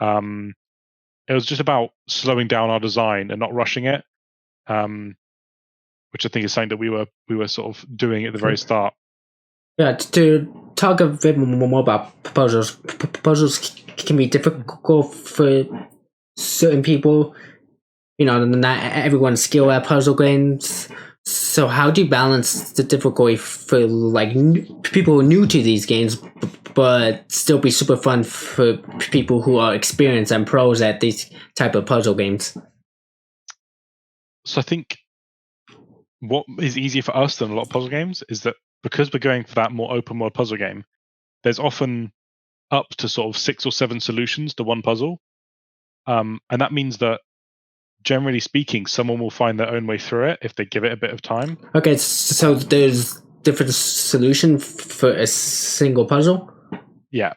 It was just about slowing down our design and not rushing it, which I think is something that we were sort of doing at the very start. Yeah, to talk a bit more about puzzles. Puzzles can be difficult for certain people. Not everyone's skilled at puzzle games. So how do you balance the difficulty for like people new to these games, but still be super fun for people who are experienced and pros at these type of puzzle games? So I think what is easier for us than a lot of puzzle games is that because we're going for that more open world puzzle game, there's often up to sort of 6 or 7 solutions to one puzzle. And that means that, generally speaking, someone will find their own way through it if they give it a bit of time. Okay, so there's different solution for a single puzzle? Yeah.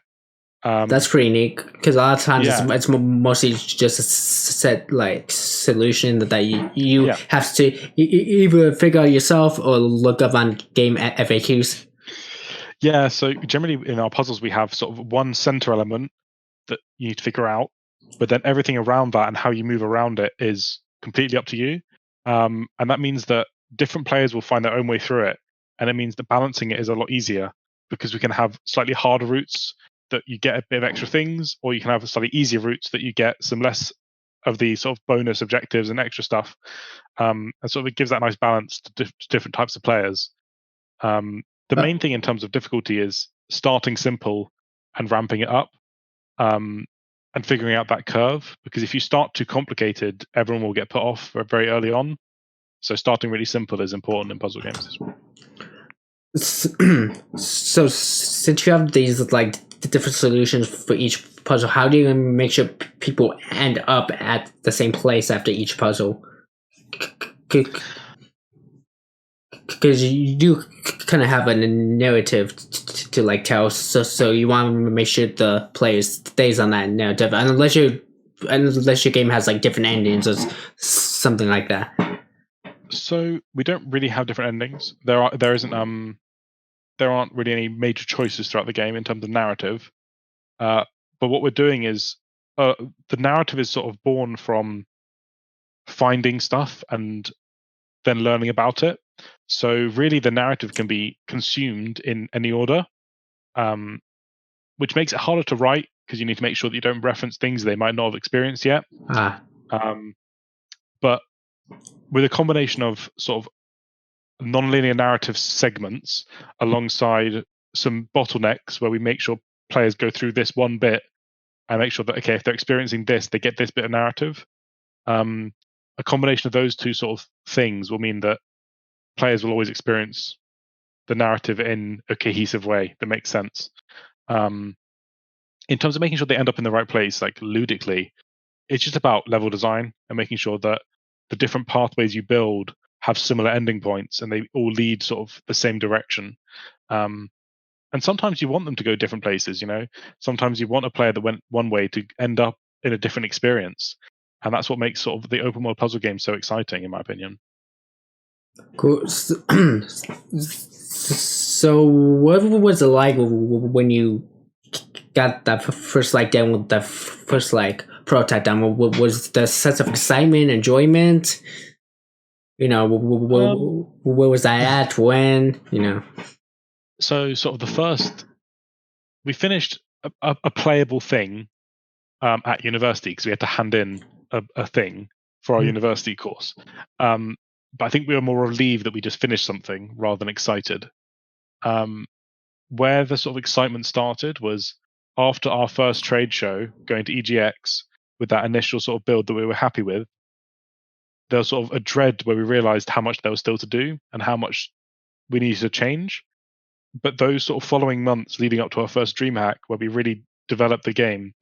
That's pretty neat, because a lot of times Yeah. it's mostly just a set like solution that you have to either figure out yourself or look up on game FAQs. Yeah, so generally in our puzzles we have sort of one center element that you need to figure out, but then everything around that and how you move around it is completely up to you. And that means that different players will find their own way through it, and it means that balancing it is a lot easier because we can have slightly harder routes that you get a bit of extra things, or you can have slightly easier routes that you get some less of the sort of bonus objectives and extra stuff. And sort of it gives that nice balance to different types of players. The main thing in terms of difficulty is starting simple and ramping it up, and figuring out that curve. Because if you start too complicated, everyone will get put off very early on. So starting really simple is important in puzzle games. So since you have these like different solutions for each puzzle, how do you make sure people end up at the same place after each puzzle? Because you do kind of have a narrative to like tell, so you want to make sure the player stays on that narrative, unless your game has like different endings or something like that. So we don't really have different endings. There aren't really any major choices throughout the game in terms of narrative. But what we're doing is the narrative is sort of born from finding stuff and then learning about it. So really, the narrative can be consumed in any order, which makes it harder to write because you need to make sure that you don't reference things they might not have experienced yet. But with a combination of sort of non-linear narrative segments alongside some bottlenecks where we make sure players go through this one bit and make sure that, okay, if they're experiencing this, they get this bit of narrative. A combination of those two sort of things will mean that players will always experience the narrative in a cohesive way that makes sense. In terms of making sure they end up in the right place, like ludically, it's just about level design and making sure that the different pathways you build have similar ending points and they all lead sort of the same direction. And sometimes you want them to go different places, Sometimes you want a player that went one way to end up in a different experience. And that's what makes sort of the open world puzzle game so exciting, in my opinion. Cool. So what was it like when you got that first like demo, the first like prototype demo? Was the sense of excitement, enjoyment? Where was that at? When? So sort of we finished a playable thing at university because we had to hand in a thing for our university course. But I think we were more relieved that we just finished something rather than excited. Where the sort of excitement started was after our first trade show, going to EGX with that initial sort of build that we were happy with. There was sort of a dread where we realized how much there was still to do and how much we needed to change. But those sort of following months leading up to our first DreamHack, where we really developed the game,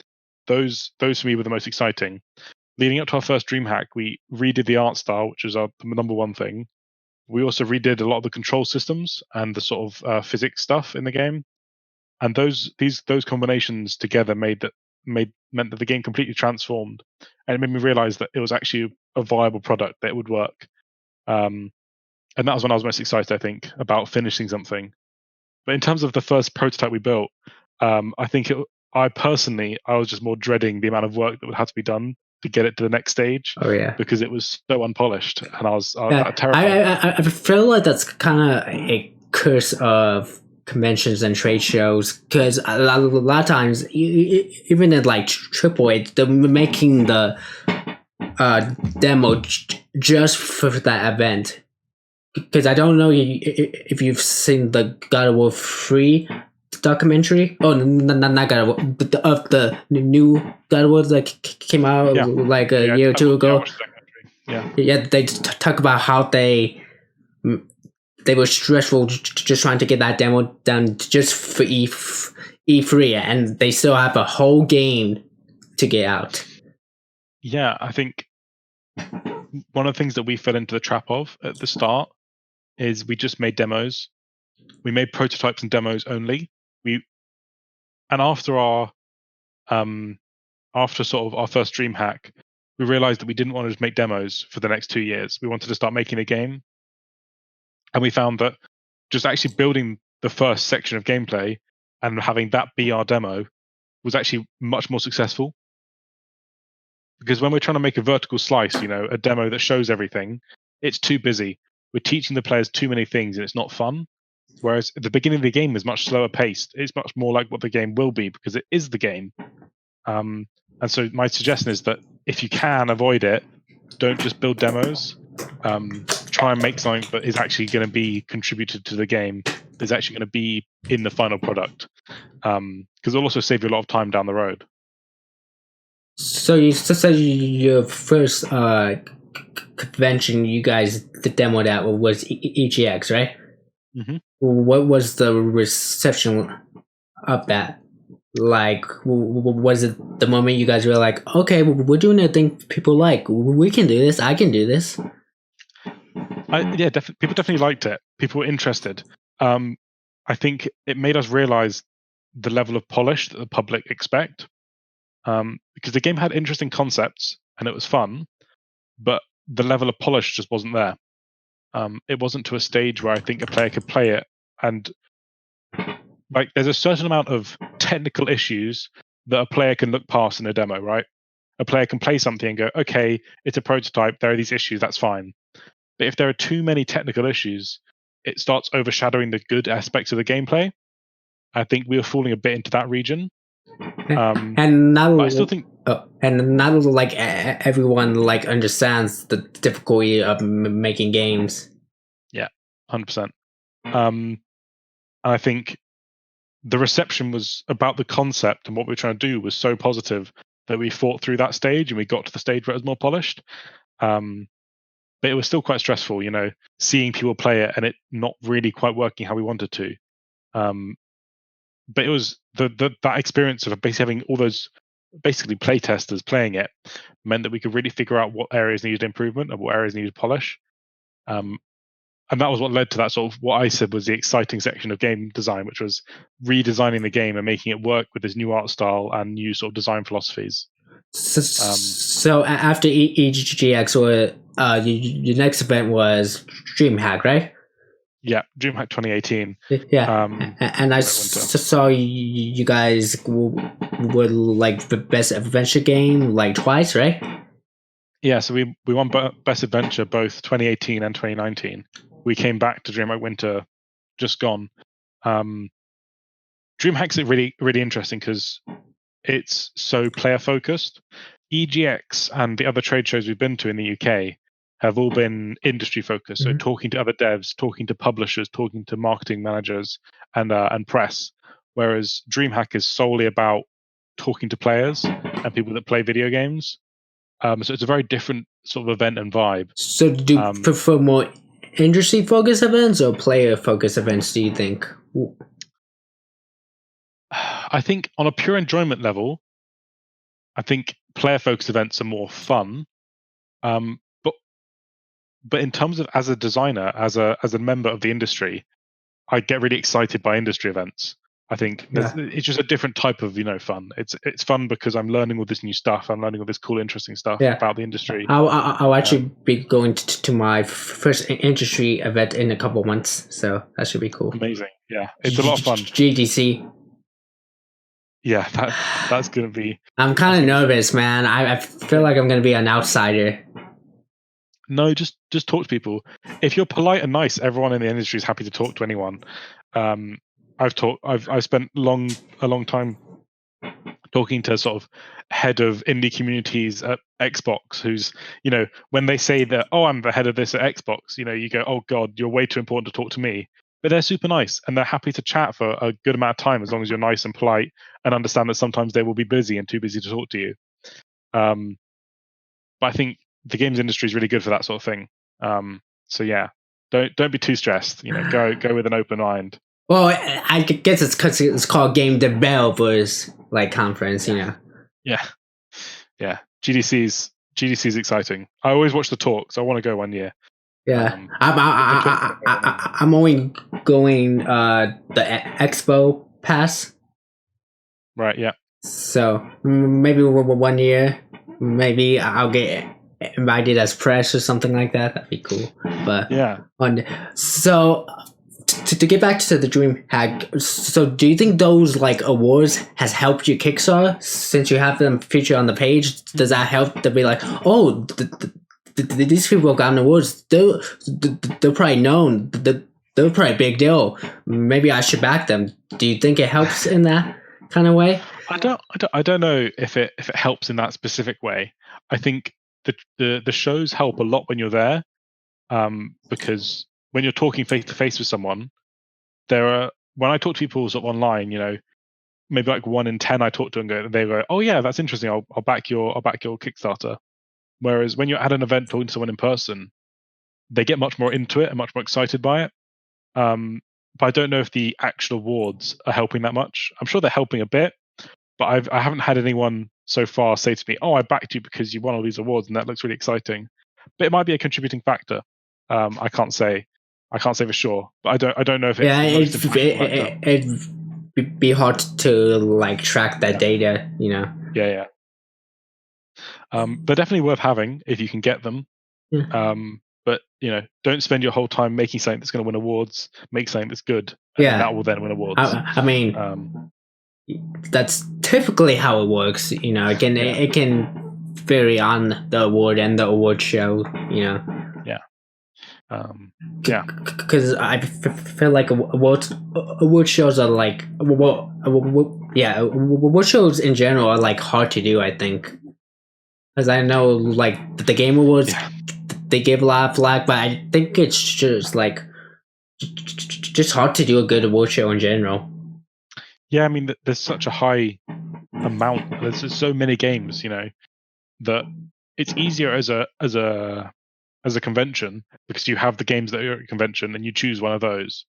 those for me were the most exciting. Leading up to our first DreamHack, we redid the art style, which was our number one thing. We also redid a lot of the control systems and the sort of physics stuff in the game. And those combinations together meant that the game completely transformed, and it made me realize that it was actually a viable product that would work. And that was when I was most excited, I think, about finishing something. But in terms of the first prototype we built, I think I was just more dreading the amount of work that would have to be done to get it to the next stage. Oh yeah, because it was so unpolished, and I was terrified. I feel like that's kind of a curse of conventions and trade shows, because a lot of times, even in like AAA, they're making the demo just for that event. Because I don't know if you've seen the God of War 3 documentary. Oh, not God of War, but of the new God of War that came out like a year or two ago. Yeah, they talk about how they were stressful just trying to get that demo done just for E3, and they still have a whole game to get out. Yeah, I think one of the things that we fell into the trap of at the start is we just made demos. We made prototypes and demos only. And after sort of our first DreamHack, we realized that we didn't want to just make demos for the next 2 years. We wanted to start making a game. And we found that just actually building the first section of gameplay and having that be our demo was actually much more successful. Because when we're trying to make a vertical slice, a demo that shows everything, it's too busy. We're teaching the players too many things and it's not fun. Whereas at the beginning of the game is much slower paced. It's much more like what the game will be because it is the game. And so my suggestion is that if you can avoid it, don't just build demos. Try and make something that is actually going to be contributed to the game, that's actually going to be in the final product. Because it'll also save you a lot of time down the road. So you said your first convention you guys demoed at was EGX, right? Mm-hmm. What was the reception of that? Like, was it the moment you guys were like, okay, we're doing a thing people like, we can do this, I can do this? People definitely liked it. People were interested. I think it made us realize the level of polish that the public expect. Because the game had interesting concepts and it was fun, but the level of polish just wasn't there. It wasn't to a stage where I think a player could play it, and like there's a certain amount of technical issues that a player can look past in a demo, right? A player can play something and go, okay, it's a prototype, there are these issues, that's fine. But if there are too many technical issues, it starts overshadowing the good aspects of the gameplay. I think we were falling a bit into that region. And now, I still think, and not like everyone like understands the difficulty of making games. Yeah, 100%. And I think the reception was about the concept and what we were trying to do was so positive that we fought through that stage and we got to the stage where it was more polished. But it was still quite stressful, seeing people play it and it not really quite working how we wanted to. But it was that experience of basically having all those basically play testers playing it meant that we could really figure out what areas needed improvement and what areas needed polish. And that was what led to that sort of what I said was the exciting section of game design, which was redesigning the game and making it work with this new art style and new sort of design philosophies. So after EGX, or your next event was DreamHack, right? Yeah, DreamHack 2018. Yeah, and I saw you guys were like the best adventure game like twice, right? Yeah, so we won best adventure both 2018 and 2019. We came back to DreamHack Winter, just gone. DreamHack's really really interesting because it's so player focused. EGX and the other trade shows we've been to in the UK have all been industry focused. So talking to other devs, talking to publishers, talking to marketing managers and press. Whereas DreamHack is solely about talking to players and people that play video games. So it's a very different sort of event and vibe. So do you prefer more industry focused events or player focused events, do you think? I think on a pure enjoyment level, I think player focused events are more fun. But in terms of as a designer, as a member of the industry, I get really excited by industry events I think it's just a different type of fun. It's fun because I'm learning all this new stuff. I'm learning all this cool, interesting stuff about the industry. I'll actually be going to my first industry event in a couple of months, so that should be cool. Amazing, yeah, it's a lot of fun. GDC. Yeah, that's gonna be. I'm kind of nervous, man. I feel like I'm gonna be an outsider. No, just talk to people. If you're polite and nice, everyone in the industry is happy to talk to anyone. I've spent a long time talking to sort of head of indie communities at Xbox, who's when they say that, oh, I'm the head of this at Xbox, you go, oh god, you're way too important to talk to me. But they're super nice and they're happy to chat for a good amount of time as long as you're nice and polite and understand that sometimes they will be busy and too busy to talk to you. But I think the games industry is really good for that sort of thing. So yeah, don't be too stressed. Go with an open mind. Well, I guess it's because it's called Game Developers Conference. Yeah. GDC's exciting. I always watch the talks. I want to go one year. Yeah, I'm only going the Expo pass. Right. Yeah. So maybe 1 year, maybe I'll get invited as press or something like that. That'd be cool. But yeah. So to get back to the DreamHack, so do you think those awards has helped you Kickstarter since you have them featured on the page? Does that help to be like, oh, these people got awards? They're probably known. They're probably a big deal. Maybe I should back them. Do you think it helps in that kind of way? I don't know if it helps in that specific way. I think the shows help a lot when you're there, because when you're talking face to face with someone, when I talk to people sort of online, maybe 1 in 10 I talk to and they go, oh yeah, that's interesting. I'll back your Kickstarter. Whereas when you're at an event talking to someone in person, they get much more into it and much more excited by it. But I don't know if the actual awards are helping that much. I'm sure they're helping a bit, but I haven't had anyone so far say to me, oh, I backed you because you won all these awards and that looks really exciting. But it might be a contributing factor. I can't say for sure, but I don't know if it's it'd be hard to track that data, Yeah. They're definitely worth having if you can get them. Yeah. But don't spend your whole time making something that's going to win awards. Make something that's good, and that will then win awards. I mean, that's typically how it works. Again, it can vary on the award and the award show. Because I feel like award shows are award shows in general are hard to do. I think, as I know, the Game Awards, they give a lot of flack, but I think it's just just hard to do a good award show in general. Yeah, I mean, there's such a high amount. There's so many games, that it's easier as a convention because you have the games that are at a convention and you choose one of those.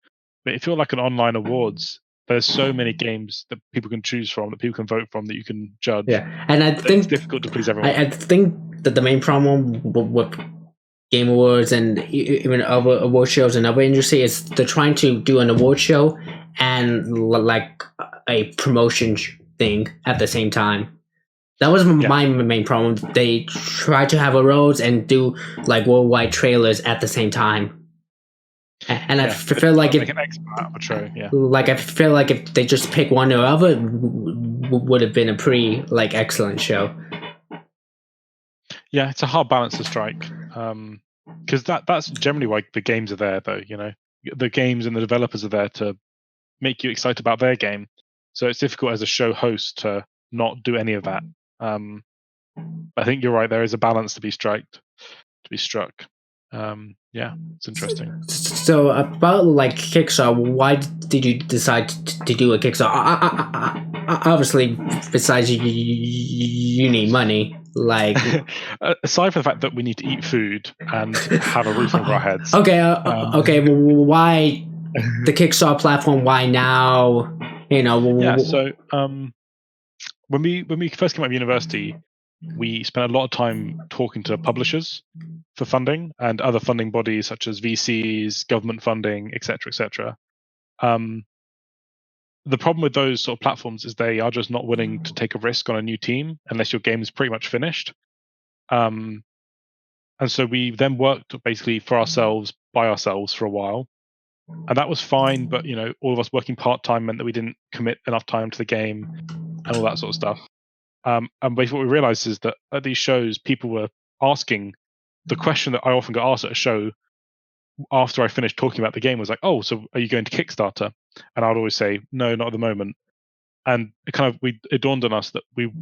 But if you're an online awards, there's so many games that people can choose from, that people can vote from, that you can judge. Yeah, and I think it's difficult to please everyone. I think that the main problem with Game Awards and even other award shows in other industry is they're trying to do an award show and a promotion thing at the same time. That was my main problem. They try to have awards and do worldwide trailers at the same time. And I feel like if I feel like if they just pick one or other, it would have been a pretty excellent show. Yeah, it's a hard balance to strike, because that's generally why the games are there, though. The games and the developers are there to make you excited about their game. So it's difficult as a show host to not do any of that. I think you're right. There is a balance to be struck. It's interesting. So about Kickstarter, why did you decide to do a Kickstarter? Obviously, besides you need money. Aside from the fact that we need to eat food and have a roof over our heads. Okay. Why the Kickstarter platform? Why now? Yeah. So when we first came out of university, we spent a lot of time talking to publishers for funding and other funding bodies such as VCs, government funding, etc., etc. the problem with those sort of platforms is they are just not willing to take a risk on a new team unless your game is pretty much finished. And so we then worked basically for ourselves, by ourselves for a while. And that was fine, but all of us working part-time meant that we didn't commit enough time to the game and all that sort of stuff. And basically what we realized is that at these shows, people were asking the question that I often got asked at a show after I finished talking about the game was like, "Oh, so are you going to Kickstarter?" And I'd always say, "No, not at the moment." And it dawned on us that we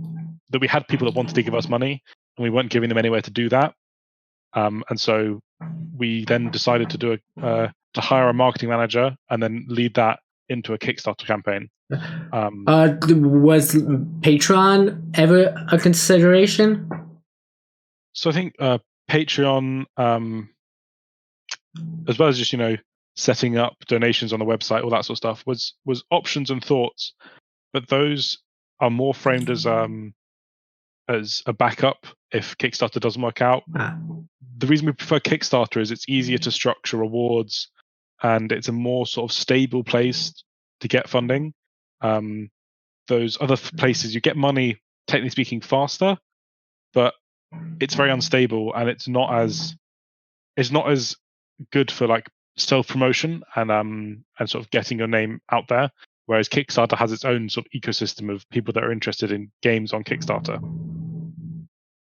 had people that wanted to give us money, and we weren't giving them anywhere to do that. And so we then decided to hire a marketing manager and then lead that into a Kickstarter campaign. Was Patreon ever a consideration? So I think Patreon, as well as just setting up donations on the website, all that sort of stuff, was options and thoughts, but those are more framed as a backup if Kickstarter doesn't work out. The reason we prefer Kickstarter is it's easier to structure rewards, and it's a more sort of stable place to get funding. Those other places, you get money, technically speaking, faster, but it's very unstable, and it's not as good for like self-promotion and sort of getting your name out there. Whereas Kickstarter has its own sort of ecosystem of people that are interested in games on Kickstarter.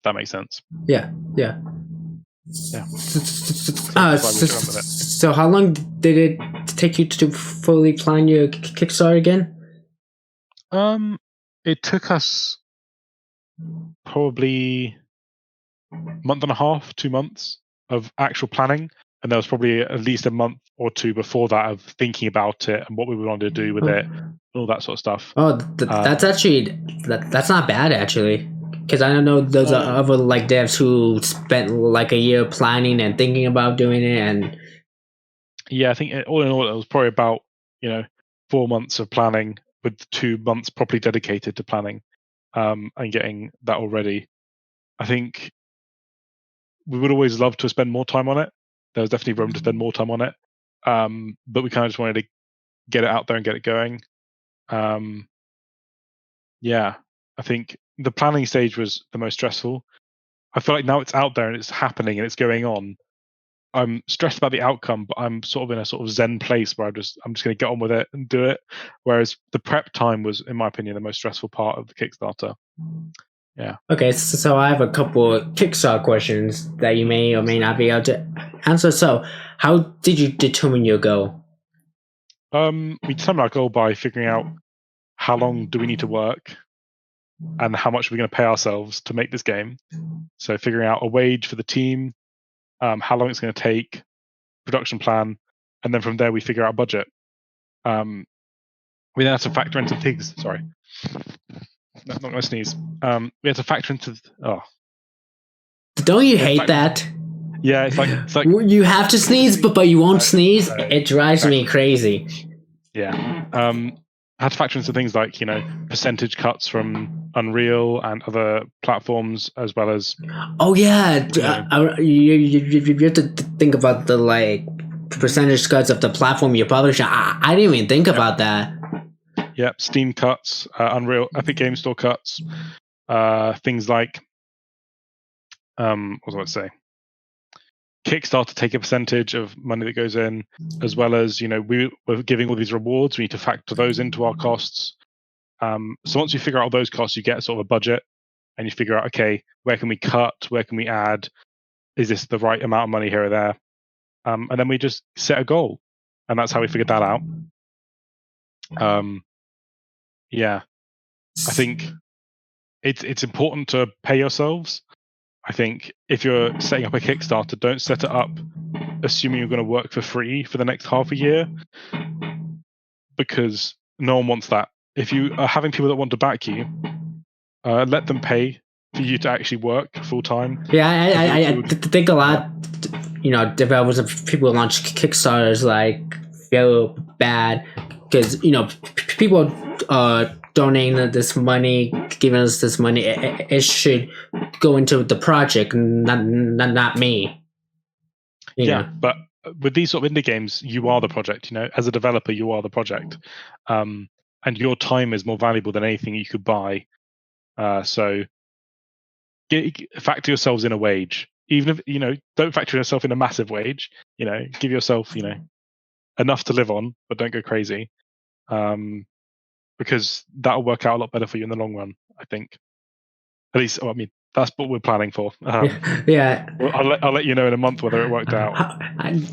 That makes sense. Yeah. So how long did it take you to fully plan your Kickstarter again? It took us probably a month and a half, 2 months of actual planning, and there was probably at least a month or two before that of thinking about it and what we wanted to do with it, all that sort of stuff. That's actually that's not bad actually, because I don't know those are other like devs who spent like a year planning and thinking about doing it, and yeah, I think all in all it was probably about 4 months of planning with 2 months properly dedicated to planning and getting that all ready. I think we would always love to spend more time on it. There was definitely room to spend more time on it, but we kind of just wanted to get it out there and get it going. Yeah, I think the planning stage was the most stressful. I feel like now it's out there and it's happening and it's going on. I'm stressed about the outcome, but I'm sort of in a sort of zen place where I'm just going to get on with it and do it. Whereas the prep time was, in my opinion, the most stressful part of the Kickstarter. Yeah. Okay, so I have a couple of Kickstarter questions that you may or may not be able to answer. So, how did you determine your goal? We determined our goal by figuring out how long do we need to work and how much are we going to pay ourselves to make this game. So figuring out a wage for the team, how long it's going to take, production plan, and then from there we figure out a budget. We then have to factor into things. Sorry, not going to sneeze. We have to factor into. Don't you hate that? Yeah, it's like you have to sneeze, but you won't sneeze. It drives me crazy. Yeah. I had to factor into things like percentage cuts from Unreal and other platforms, as well as. Oh yeah, you have to think about the like percentage cuts of the platform you're publishing. I didn't even think about that. Yeah, Steam cuts, Unreal, Epic Game Store cuts, things like what was I about to say? Kickstarter take a percentage of money that goes in, as well as we're giving all these rewards. We need to factor those into our costs. So once you figure out all those costs, you get sort of a budget, and you figure out, okay, where can we cut? Where can we add? Is this the right amount of money here or there? And then we just set a goal, and that's how we figured that out. Yeah, I think it's important to pay yourselves. I think if you're setting up a Kickstarter, don't set it up assuming you're going to work for free for the next half a year, because no one wants that. If you are having people that want to back you, let them pay for you to actually work full time. Yeah, I think a lot, developers and people who launch Kickstarters like feel bad because people donating this money, giving us this money. It should go into the project, not me. Yeah, but with these sort of indie games, you are the project. As a developer, you are the project. and your time is more valuable than anything you could buy. So factor yourselves in a wage, even if don't factor yourself in a massive wage. Give yourself enough to live on, but don't go crazy, because that'll work out a lot better for you in the long run, I think. At least, that's what we're planning for. Yeah. I'll let you know in a month whether it worked out.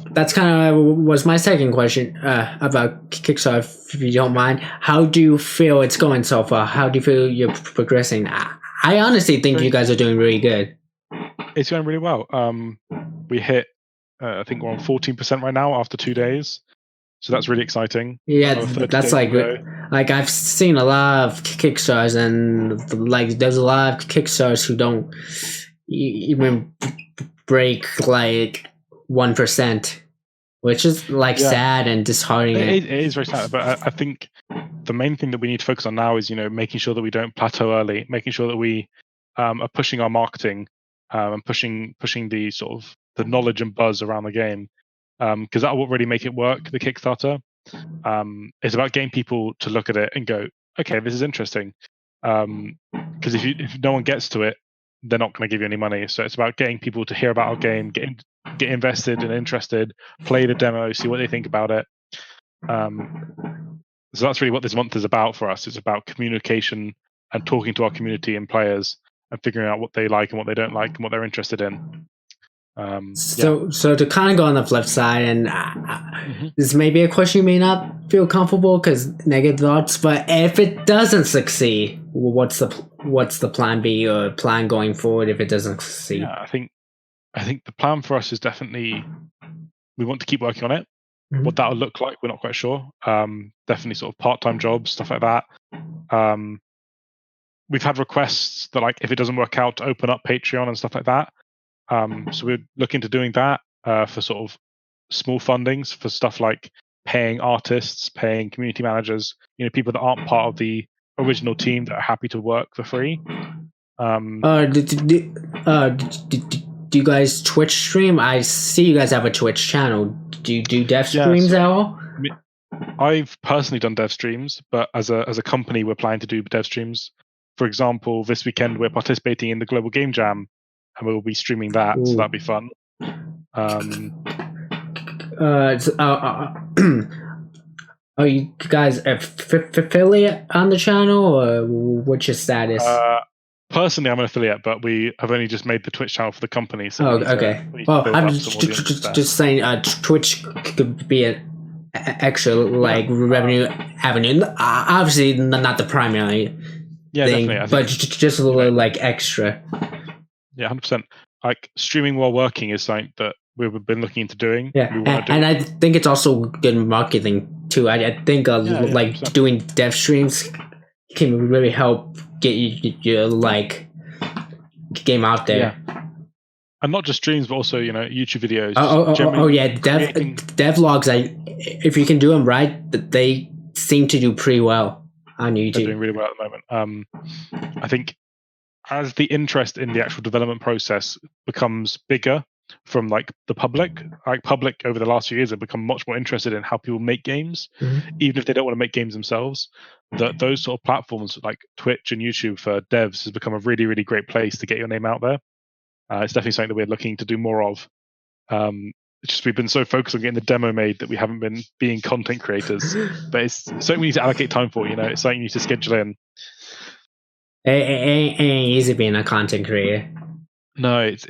That's kind of was my second question about Kickstarter, if you don't mind. How do you feel it's going so far? How do you feel you're progressing? I honestly think you guys are doing really good. It's going really well. We hit, I think we're on 14% right now after 2 days. So that's really exciting. Yeah, that's like I've seen a lot of Kickstarters, and like there's a lot of Kickstarters who don't even break like 1%, which is like sad and disheartening. It is very sad, but I think the main thing that we need to focus on now is making sure that we don't plateau early, making sure that we are pushing our marketing and pushing the sort of the knowledge and buzz around the game. Because that will really make it work, the Kickstarter. It's about getting people to look at it and go, okay, this is interesting. Because if no one gets to it, they're not going to give you any money. So it's about getting people to hear about our game, get invested and interested, play the demo, see what they think about it. So that's really what this month is about for us. It's about communication and talking to our community and players and figuring out what they like and what they don't like and what they're interested in. So to kind of go on the flip side, and this may be a question you may not feel comfortable because negative thoughts, but if it doesn't succeed, what's the plan B or plan going forward if it doesn't succeed? I think the plan for us is definitely we want to keep working on it. Mm-hmm. What that'll look like, we're not quite sure. Definitely sort of part-time jobs, stuff like that. We've had requests that, like, if it doesn't work out, to open up Patreon and stuff like that. So we're looking to doing that for sort of small fundings for stuff like paying artists, paying community managers, people that aren't part of the original team that are happy to work for free. Do you guys Twitch stream? I see you guys have a Twitch channel. Do you do dev streams at all? I've personally done dev streams, but as a company, we're planning to do dev streams. For example, this weekend we're participating in the Global Game Jam, and we'll be streaming that, so that'd be fun. Are you guys affiliate on the channel, or what's your status? Personally, I'm an affiliate, but we have only just made the Twitch channel for the company. So okay. Well, I'm just saying Twitch could be an extra revenue avenue. Obviously, not the primary thing, but just a little extra. Yeah, 100%. Like streaming while working is something that we've been looking into doing. Yeah, and I think it's also good marketing too. I think doing dev streams can really help get your game out there. Yeah. And not just streams, but also YouTube videos. Devlogs. If you can do them right, they seem to do pretty well on YouTube. They're doing really well at the moment. I think as the interest in the actual development process becomes bigger from the public over the last few years have become much more interested in how people make games, even if they don't want to make games themselves. Those sort of platforms like Twitch and YouTube for devs has become a really, really great place to get your name out there. It's definitely something that we're looking to do more of. It's just we've been so focused on getting the demo made that we haven't been being content creators. But it's something we need to allocate time for. It's something you need to schedule in. It ain't easy being a content creator. No, it's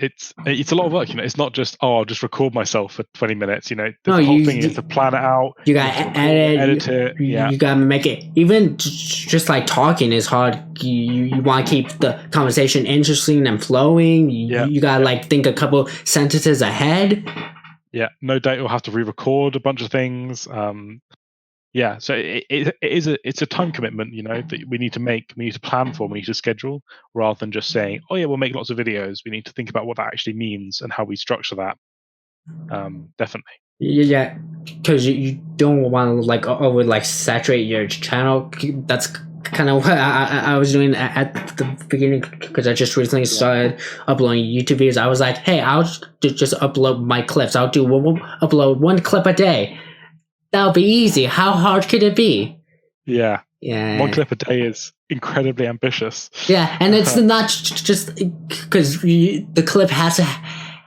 a lot of work. It's not just I'll just record myself for 20 minutes. The whole thing is to plan it out. You got to edit it. Yeah. You got to make it. Even just talking is hard. You want to keep the conversation interesting and flowing. You got to think a couple sentences ahead. Yeah, no doubt you'll have to re-record a bunch of things. Yeah, so it's a time commitment, that we need to make, we need to plan for, we need to schedule, rather than just saying, oh yeah, we'll make lots of videos. We need to think about what that actually means and how we structure that. Definitely. Yeah, because you don't want to over saturate your channel. That's kind of what I was doing at the beginning, because I just recently started uploading YouTube videos. I was like, hey, I'll just upload my clips. I'll upload one clip a day. That'll be easy. How hard could it be? Yeah, Yeah. One clip a day is incredibly ambitious. Yeah, and it's not just because the clip has to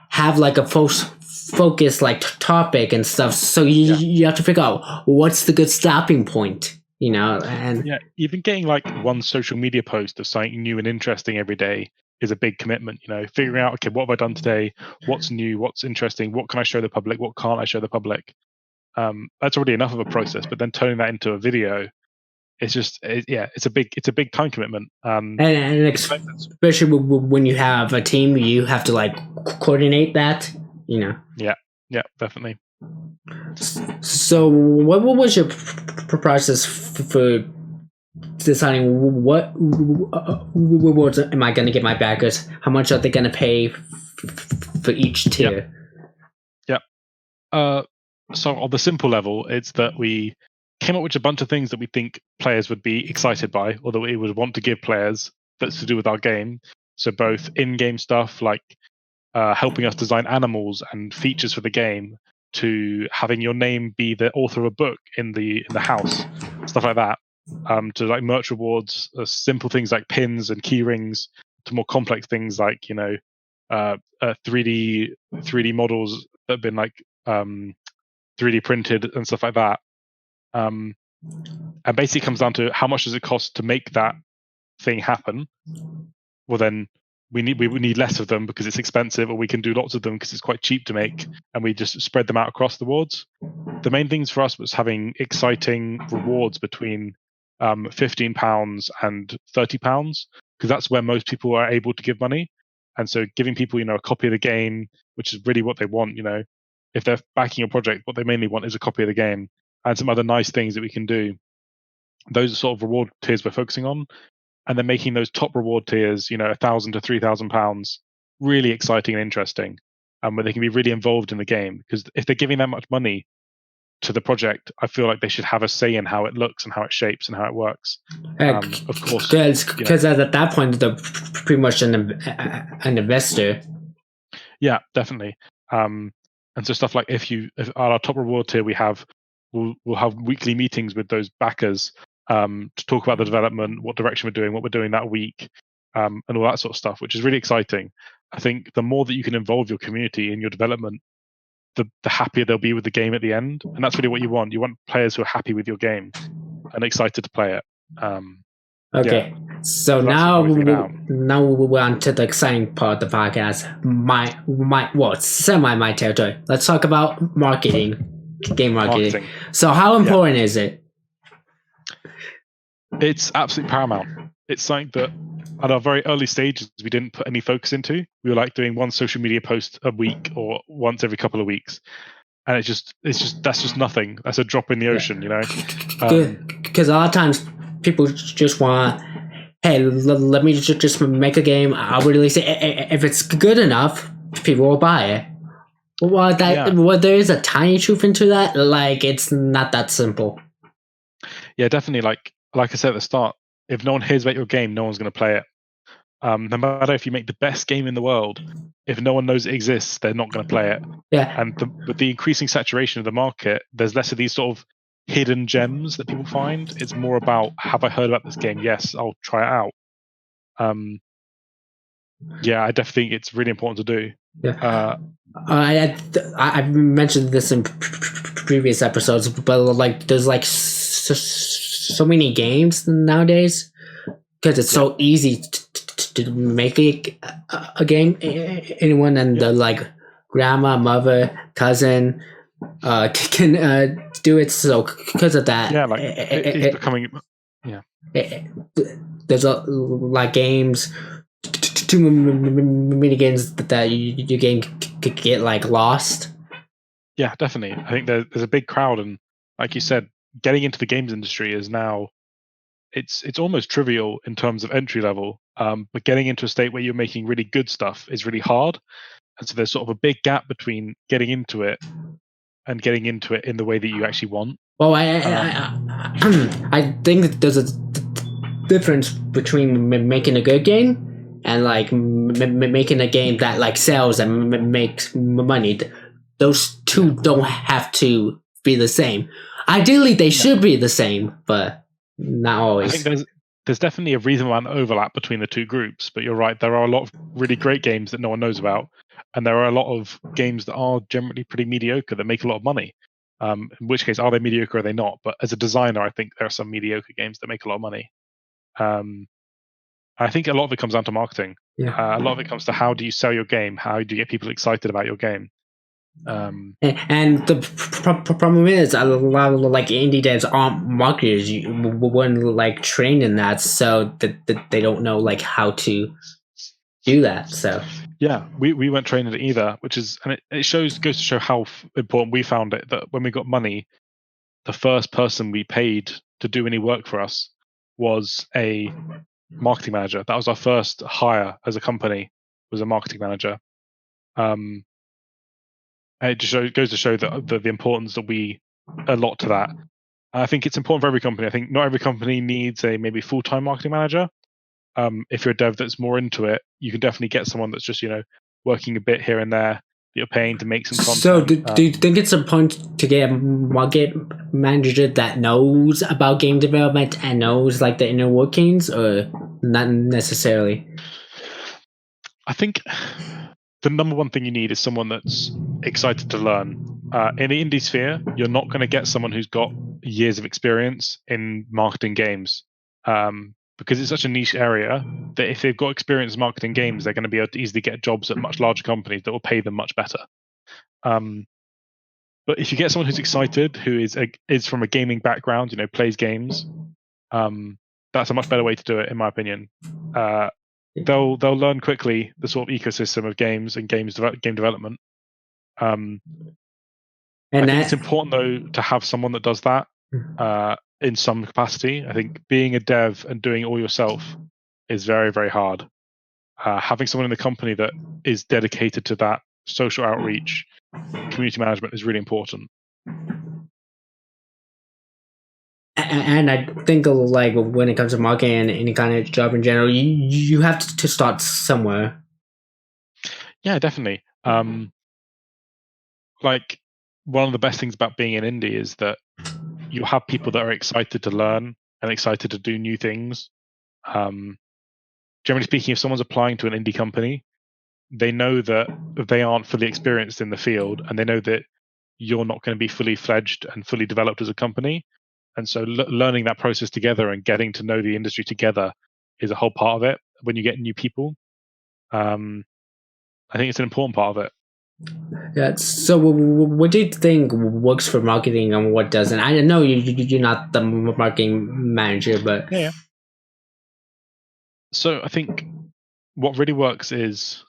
have like a focus like topic and stuff. So you have to figure out what's the good stopping point, and Yeah, even getting like one social media post of something new and interesting every day is a big commitment. Figuring out, okay, what have I done today? What's new? What's interesting? What can I show the public? What can't I show the public? That's already enough of a process. But then turning that into a video, it's just it's a big time commitment. and especially when you have a team, you have to like coordinate that. Yeah, definitely. So, what was your process for deciding what rewards am I going to get my backers? How much are they going to pay for each tier? Yeah. So on the simple level, it's that we came up with a bunch of things that we think players would be excited by, or that we would want to give players that's to do with our game. So both in-game stuff like helping us design animals and features for the game, to having your name be the author of a book in the house, stuff like that. To like merch rewards, simple things like pins and key rings, to more complex things like 3D models that have been like 3D printed and stuff like that. And basically comes down to how much does it cost to make that thing happen. Well, then we need less of them because it's expensive, or we can do lots of them because it's quite cheap to make, and we just spread them out across the rewards. The main things for us was having exciting rewards between £15 and £30, because that's where most people are able to give money. And so giving people a copy of the game, which is really what they want. If they're backing a project, what they mainly want is a copy of the game and some other nice things that we can do. Those are sort of reward tiers we're focusing on. And then making those top reward tiers, £1,000 to £3,000, really exciting and interesting, where they can be really involved in the game. Because if they're giving that much money to the project, I feel like they should have a say in how it looks and how it shapes and how it works. Of course, because at that point they're pretty much an investor. Yeah, definitely. And so stuff like if on our top reward tier, we'll have weekly meetings with those backers. To talk about the development, what direction we're doing, what we're doing that week, and all that sort of stuff, which is really exciting. I think the more that you can involve your community in your development, the happier they'll be with the game at the end. And that's really what you want. You want players who are happy with your game and excited to play it. Okay, so now we're on to the exciting part of the podcast. Semi my territory. Let's talk about marketing, game marketing. So how important is it? It's absolutely paramount. It's something that at our very early stages we didn't put any focus into. We were like doing one social media post a week or once every couple of weeks, and that's just nothing. That's a drop in the ocean, Because a lot of times people just want, hey, let me just make a game. I'll release it. If it's good enough, people will buy it. Well, there is a tiny truth into that. Like, it's not that simple. Yeah, definitely. Like I said at the start, if no one hears about your game, no one's going to play it. No matter if you make the best game in the world, if no one knows it exists, they're not going to play it. Yeah. And with the increasing saturation of the market, there's less of these sort of hidden gems that people find. It's more about, have I heard about this game? Yes, I'll try it out. Yeah, I definitely think it's really important to do. Yeah. I've mentioned this in previous episodes, but like there's like so many games nowadays because it's so easy to make a game. Anyone and the like grandma, mother, cousin can do it. So because of that, yeah, like it's becoming there's like games. Too many games that your game could get like lost. Yeah, definitely. I think there's a big crowd, and like you said, getting into the games industry is now it's almost trivial in terms of entry level. But getting into a state where you're making really good stuff is really hard, and so there's sort of a big gap between getting into it and getting into it in the way that you actually want. Well, I think that there's a difference between making a good game and like making a game that like sells and makes money. Those two don't have to be the same. Ideally, they should be the same, but Not I always. think there's definitely a reasonable amount of overlap between the two groups, but you're right. There are a lot of really great games that no one knows about, and there are a lot of games that are generally pretty mediocre that make a lot of money. In which case, are they mediocre or are they not? But as a designer, I think there are some mediocre games that make a lot of money. I think a lot of it comes down to marketing. Yeah. A lot of it comes to how do you sell your game? How do you get people excited about your game? And the problem is a lot of like indie devs aren't marketers. You weren't like trained in that, so that they don't know like how to do that. So Yeah, we weren't trained in it either, which is, and it goes to show how important we found it that when we got money, the first person we paid to do any work for us was a marketing manager. That was our first hire as a company, was a marketing manager. And it just goes to show that the importance that we allot to that. I think it's important for every company. I think not every company needs a maybe full-time marketing manager. If you're a dev that's more into it, you can definitely get someone that's just working a bit here and there that you're paying to make some so content. do you think it's important to get a market manager that knows about game development and knows like the inner workings, or not necessarily? I think the number one thing you need is someone that's excited to learn. In the indie sphere, you're not going to get someone who's got years of experience in marketing games, because it's such a niche area that if they've got experience marketing games, they're going to be able to easily get jobs at much larger companies that will pay them much better. But if you get someone who's excited, who is from a gaming background, plays games, that's a much better way to do it, in my opinion. They'll learn quickly the sort of ecosystem of games and game development. I think it's important though to have someone that does that in some capacity. I think being a dev and doing it all yourself is very, very hard. Having someone in the company that is dedicated to that social outreach, community management is really important. And I think like when it comes to marketing and any kind of job in general, you have to start somewhere. Yeah, definitely. Like one of the best things about being in indie is that you have people that are excited to learn and excited to do new things. Generally speaking, if someone's applying to an indie company, they know that they aren't fully experienced in the field, and they know that you're not going to be fully fledged and fully developed as a company. And so learning that process together and getting to know the industry together is a whole part of it when you get new people. I think it's an important part of it. Yeah. So, what do you think works for marketing and what doesn't? I know you're not the marketing manager, but Yeah. So I think what really works is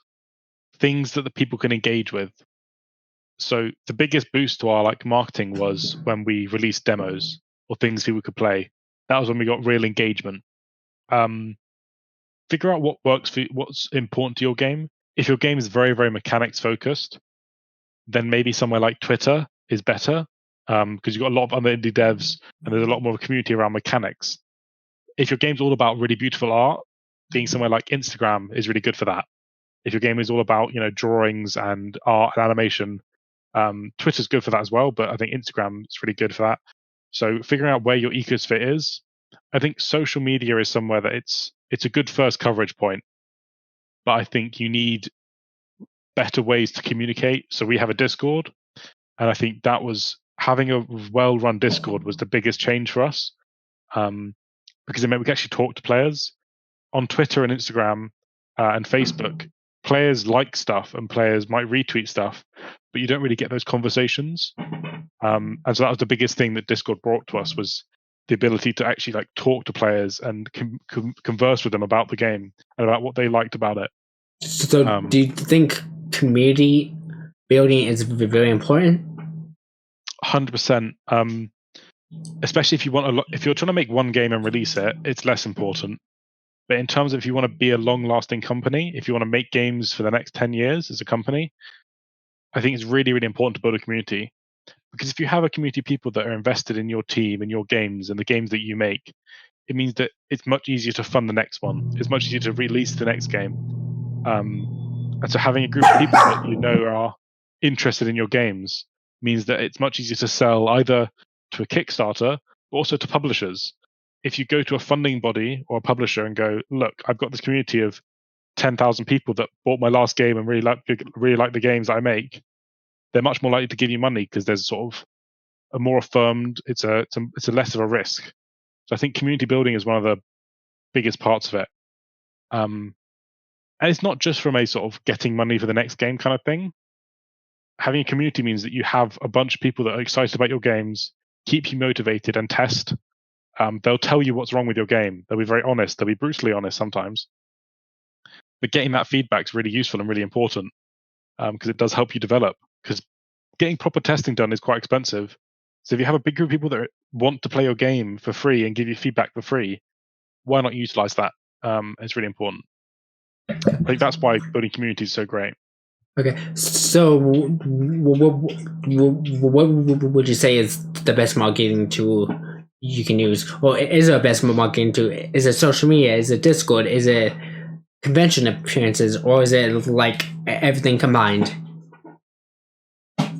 things that the people can engage with. So the biggest boost to our marketing was when we released demos or things people could play. That was when we got real engagement. Figure out what works for what's important to your game. If your game is very, very mechanics focused, then maybe somewhere like Twitter is better, because you've got a lot of other indie devs and there's a lot more of a community around mechanics. If your game's all about really beautiful art, being somewhere like Instagram is really good for that. If your game is all about drawings and art and animation, Twitter's good for that as well, but I think Instagram is really good for that. So figuring out where your ecosphere is, I think social media is somewhere that it's a good first coverage point, but I think you need better ways to communicate. So we have a Discord, and I think that was having a well-run Discord was the biggest change for us, because it meant we could actually talk to players on Twitter and Instagram and Facebook. Players like stuff and players might retweet stuff, but you don't really get those conversations. And so that was the biggest thing that Discord brought to us, was the ability to actually talk to players and converse with them about the game and about what they liked about it. so do you think community building is very important? 100%. Especially if you if you're trying to make one game and release it, it's less important. But in terms of if you want to be a long-lasting company, if you want to make games for the next 10 years as a company, I think it's really, really important to build a community. Because if you have a community of people that are invested in your team and your games and the games that you make, it means that it's much easier to fund the next one. It's much easier to release the next game. And so having a group of people that are interested in your games means that it's much easier to sell either to a Kickstarter, but also to publishers. if you go to a funding body or a publisher and go, look, I've got this community of 10,000 people that bought my last game and really like the games I make, they're much more likely to give you money because there's sort of a more affirmed. It's a less of a risk. So I think community building is one of the biggest parts of it. And it's not just from a sort of getting money for the next game kind of thing. Having a community means that you have a bunch of people that are excited about your games, keep you motivated, and test. They'll tell you what's wrong with your game. They'll be very honest. They'll be brutally honest sometimes. But getting that feedback is really useful and really important because it does help you develop. Because getting proper testing done is quite expensive. So if you have a big group of people that want to play your game for free and give you feedback for free, why not utilize that? It's really important. I think that's why building community is so great. Okay, so what would you say is the best marketing tool you can use? Or is there a best marketing tool? Is it social media? Is it Discord? Is it convention appearances? Or is it like everything combined?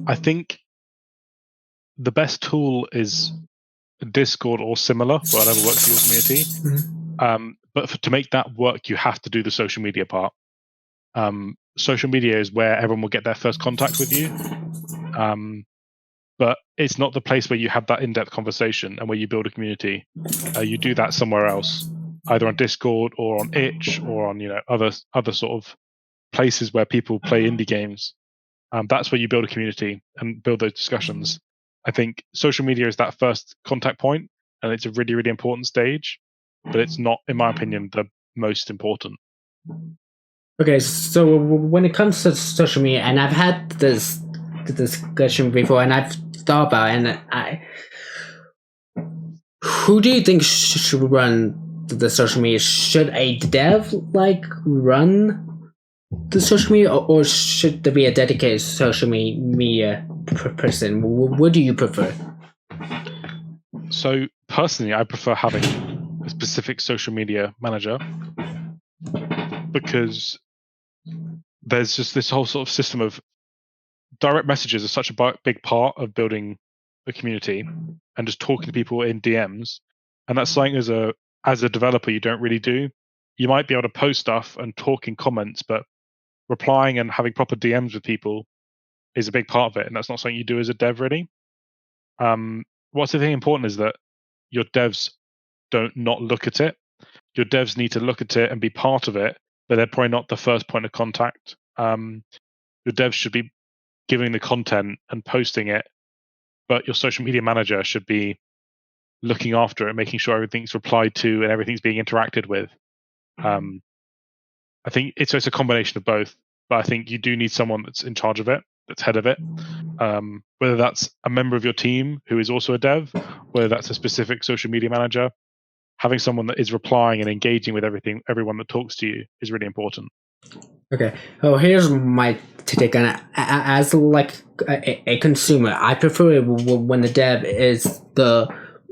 I think the best tool is Discord or similar, whatever works for your community. Mm-hmm. But to make that work, you have to do the social media part. Social media is where everyone will get their first contact with you. But it's not the place where you have that in-depth conversation and where you build a community. You do that somewhere else, either on Discord or on Itch or on other sort of places where people play indie games. That's where you build a community and build those discussions. I think social media is that first contact point, and it's a really, really important stage, but it's not, in my opinion, the most important. Okay, so when it comes to social media, and I've had this discussion before, and I've thought about it, and who do you think should run the social media? Should a dev run the social media, or should there be a dedicated social media person? What do you prefer? So personally, I prefer having a specific social media manager because there's just this whole sort of system of direct messages are such a big part of building a community and just talking to people in DMs. And that's something as a developer you don't really do. You might be able to post stuff and talk in comments, but replying and having proper DMs with people is a big part of it. And that's not something you do as a dev really. What's the thing important is that your devs don't not look at it. Your devs need to look at it and be part of it, but they're probably not the first point of contact. Your devs should be giving the content and posting it, but your social media manager should be looking after it, making sure everything's replied to and everything's being interacted with. I think it's a combination of both, but I think you do need someone that's in charge of it, that's head of it. Whether that's a member of your team who is also a dev, whether that's a specific social media manager, having someone that is replying and engaging with everyone that talks to you is really important. Okay. Oh, here's my take on it. As a consumer, I prefer it when the dev is the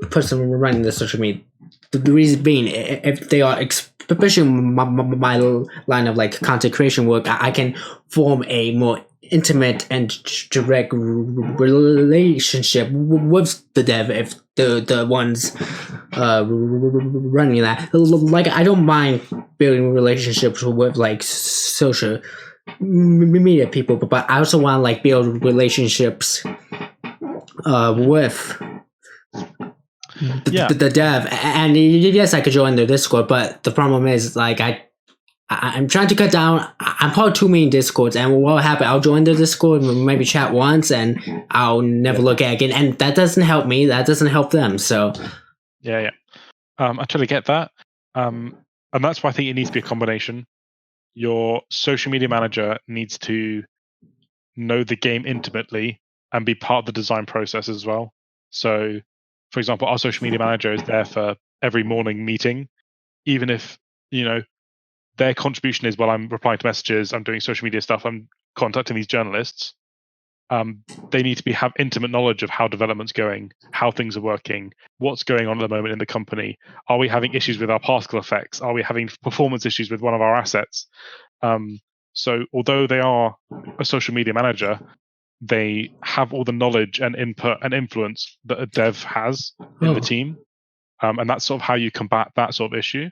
person running the social media. The reason being, if they are, especially my line of content creation work, I can form a more intimate and direct relationship with the dev if the ones running that. I don't mind building relationships with social media people, but I also want to build relationships with the dev. And yes, I could join their Discord, but the problem is I'm trying to cut down. I'm part of too many Discords, and what will happen? I'll join the Discord, maybe chat once, and I'll never look at it again. And that doesn't help me. That doesn't help them. So, yeah. I totally get that. And that's why I think it needs to be a combination. Your social media manager needs to know the game intimately and be part of the design process as well. So, for example, our social media manager is there for every morning meeting, even if their contribution is, well, I'm replying to messages, I'm doing social media stuff, I'm contacting these journalists. They need to have intimate knowledge of how development's going, how things are working, what's going on at the moment in the company. Are we having issues with our particle effects? Are we having performance issues with one of our assets? So although they are a social media manager, they have all the knowledge and input and influence that a dev has in the team. and that's sort of how you combat that sort of issue.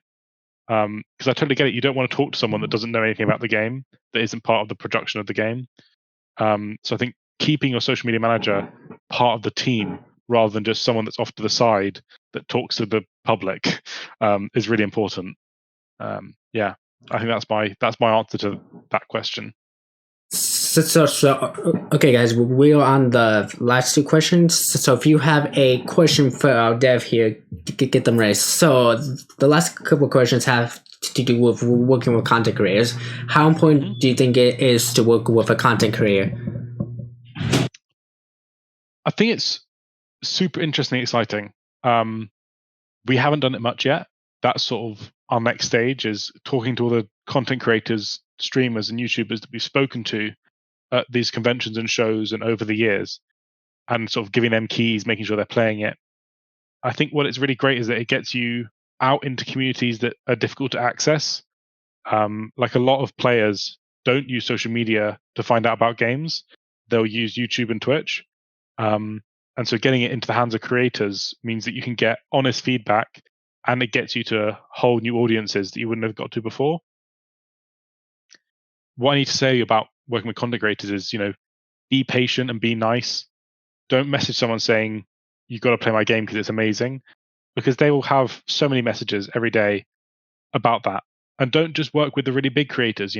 Because I totally get it. You don't want to talk to someone that doesn't know anything about the game, that isn't part of the production of the game. So I think keeping your social media manager part of the team rather than just someone that's off to the side that talks to the public is really important. Yeah, I think that's my answer to that question. Okay, guys, we are on the last two questions. So if you have a question for our dev here, get them ready. So the last couple of questions have to do with working with content creators. How important do you think it is to work with a content creator? I think it's super interesting and exciting. We haven't done it much yet. That's sort of our next stage, is talking to all the content creators, streamers, and YouTubers that we've spoken to at these conventions and shows and over the years, and sort of giving them keys, making sure they're playing it. I think what it's really great is that it gets you out into communities that are difficult to access. Like a lot of players don't use social media to find out about games. They'll use YouTube and Twitch. And so getting it into the hands of creators means that you can get honest feedback, and it gets you to whole new audiences that you wouldn't have got to before. What I need to say about working with content creators is, be patient and be nice. Don't message someone saying, you've got to play my game because it's amazing, because they will have so many messages every day about that. And don't just work with the really big creators,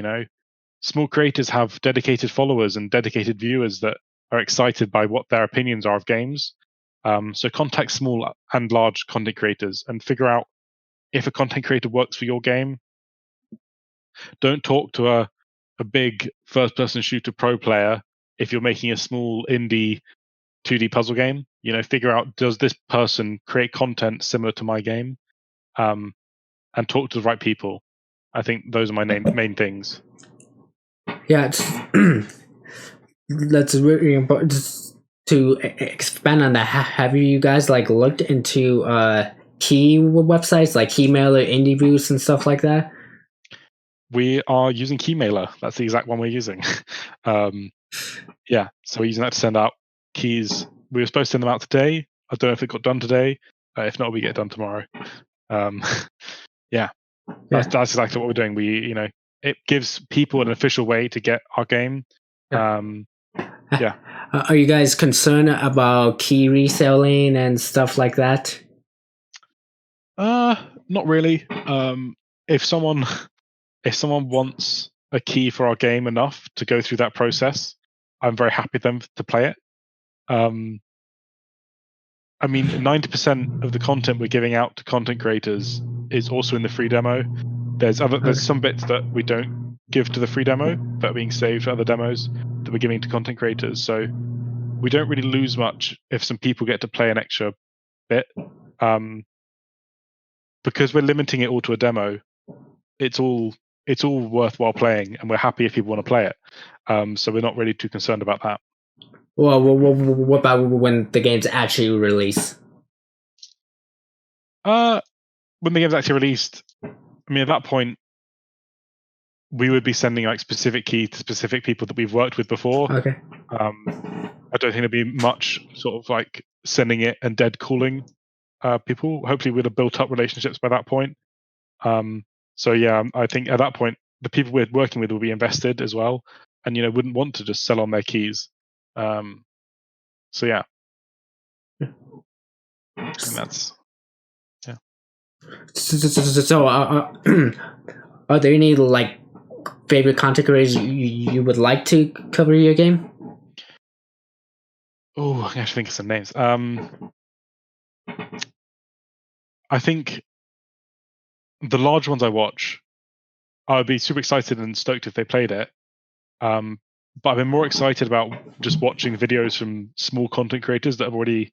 Small creators have dedicated followers and dedicated viewers that are excited by what their opinions are of games. So contact small and large content creators and figure out if a content creator works for your game. Don't talk to a big first-person shooter pro player if you're making a small indie 2D puzzle game. Figure out, does this person create content similar to my game? And talk to the right people. I think those are my main things. Yeah, that's really important to expand on that. Have you guys looked into key websites like Keymailer, IndieViews, and stuff like that? We are using Keymailer. That's the exact one we're using. Yeah, so we're using that to send out keys. We were supposed to send them out today. I don't know if it got done today. If not, we get it done tomorrow. Yeah, that's exactly what we're doing. We, it gives people an official way to get our game. Yeah. Are you guys concerned about key reselling and stuff like that? Not really. If someone wants a key for our game enough to go through that process, I'm very happy for them to play it. 90% of the content we're giving out to content creators is also in the free demo. There's some bits that we don't give to the free demo that are being saved for other demos that we're giving to content creators. So we don't really lose much if some people get to play an extra bit. Because we're limiting it all to a demo, it's all worthwhile playing, and we're happy if people want to play it. So we're not really too concerned about that. Well, what about when the game's actually released? When the game's actually released, at that point, we would be sending specific key to specific people that we've worked with before. Okay. I don't think there'd be much sort of sending it and dead calling people. Hopefully, we'd have built up relationships by that point. So yeah, I think at that point, the people we're working with will be invested as well, and wouldn't want to just sell on their keys. So yeah, I think that's yeah. So are there any favorite content creators you would like to cover your game? Oh, I have to think of some names. I think the large ones I watch, I would be super excited and stoked if they played it. But I've been more excited about just watching videos from small content creators that have already,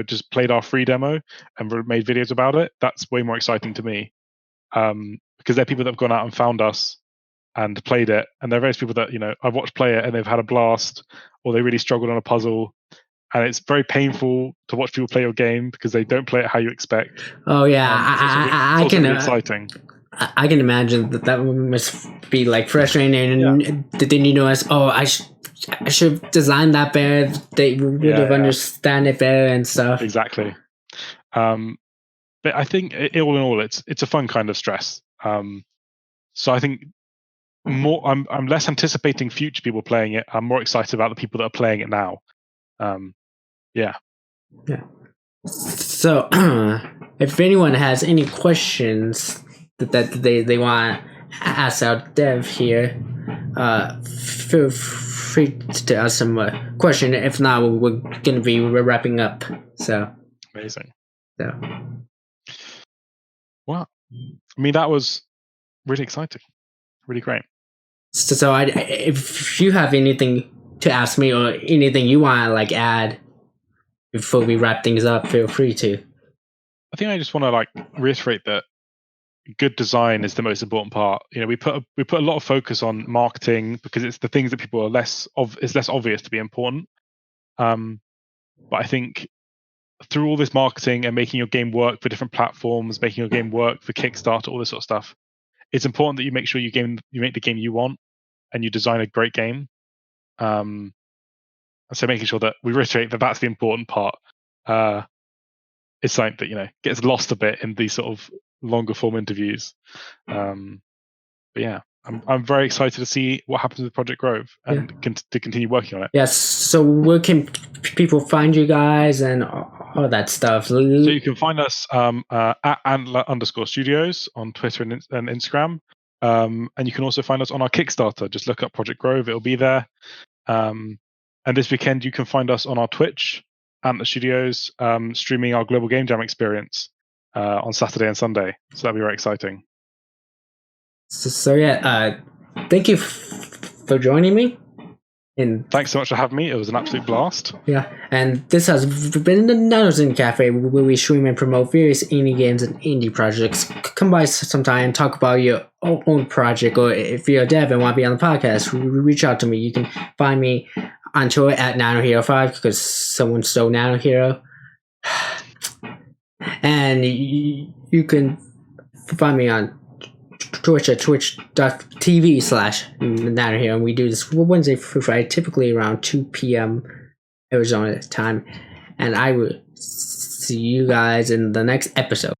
just played our free demo and made videos about it. That's way more exciting to me, because they're people that have gone out and found us and played it, and they're various people that I've watched play it and they've had a blast, or they really struggled on a puzzle. And it's very painful to watch people play your game because they don't play it how you expect. Oh yeah, I can. Really exciting. I can imagine that must be frustrating, and then I should have designed that better. They would have understand it better and stuff. Exactly. But but I think all in all, it's a fun kind of stress. So I think I'm less anticipating future people playing it. I'm more excited about the people that are playing it now. Yeah. So, if anyone has any questions that they want to ask our dev here, feel free to ask some question. If not, we're gonna be wrapping up. So Amazing. So. Wow. I mean, that was really exciting. Really great. So if you have anything to ask me or anything you want to like add before we wrap things up, feel free to. I think I just want to like reiterate that good design is the most important part. You know, we put a lot of focus on marketing because it's the things that people are less obvious to be important. But I think through all this marketing and making your game work for different platforms, making your game work for Kickstarter, all this sort of stuff, it's important that you make sure you make the game you want and you design a great game. So making sure that we reiterate that that's the important part. It's something that gets lost a bit in these sort of longer form interviews. But yeah, I'm very excited to see what happens with Project Grove and to continue working on it. Yes. So where can people find you guys and all that stuff? So you can find us at Antler_Studios on Twitter and Instagram. And you can also find us on our Kickstarter. Just look up Project Grove; it'll be there. And this weekend, you can find us on our Twitch, Antler Studios, streaming our Global Game Jam experience on Saturday and Sunday. So that'll be very exciting. So thank you for joining me. And thanks so much for having me. It was an absolute blast. Yeah, and this has been the Nanos Indie Cafe, where we stream and promote various indie games and indie projects. Come by sometime, talk about your own project, or if you're a dev and want to be on the podcast, reach out to me. You can find me on Twitter at NanoHero5 because someone stole NanoHero. And you can find me on Twitch at twitch.tv/NanoHero, and we do this Wednesday through Friday, typically around 2 p.m. Arizona time. And I will see you guys in the next episode.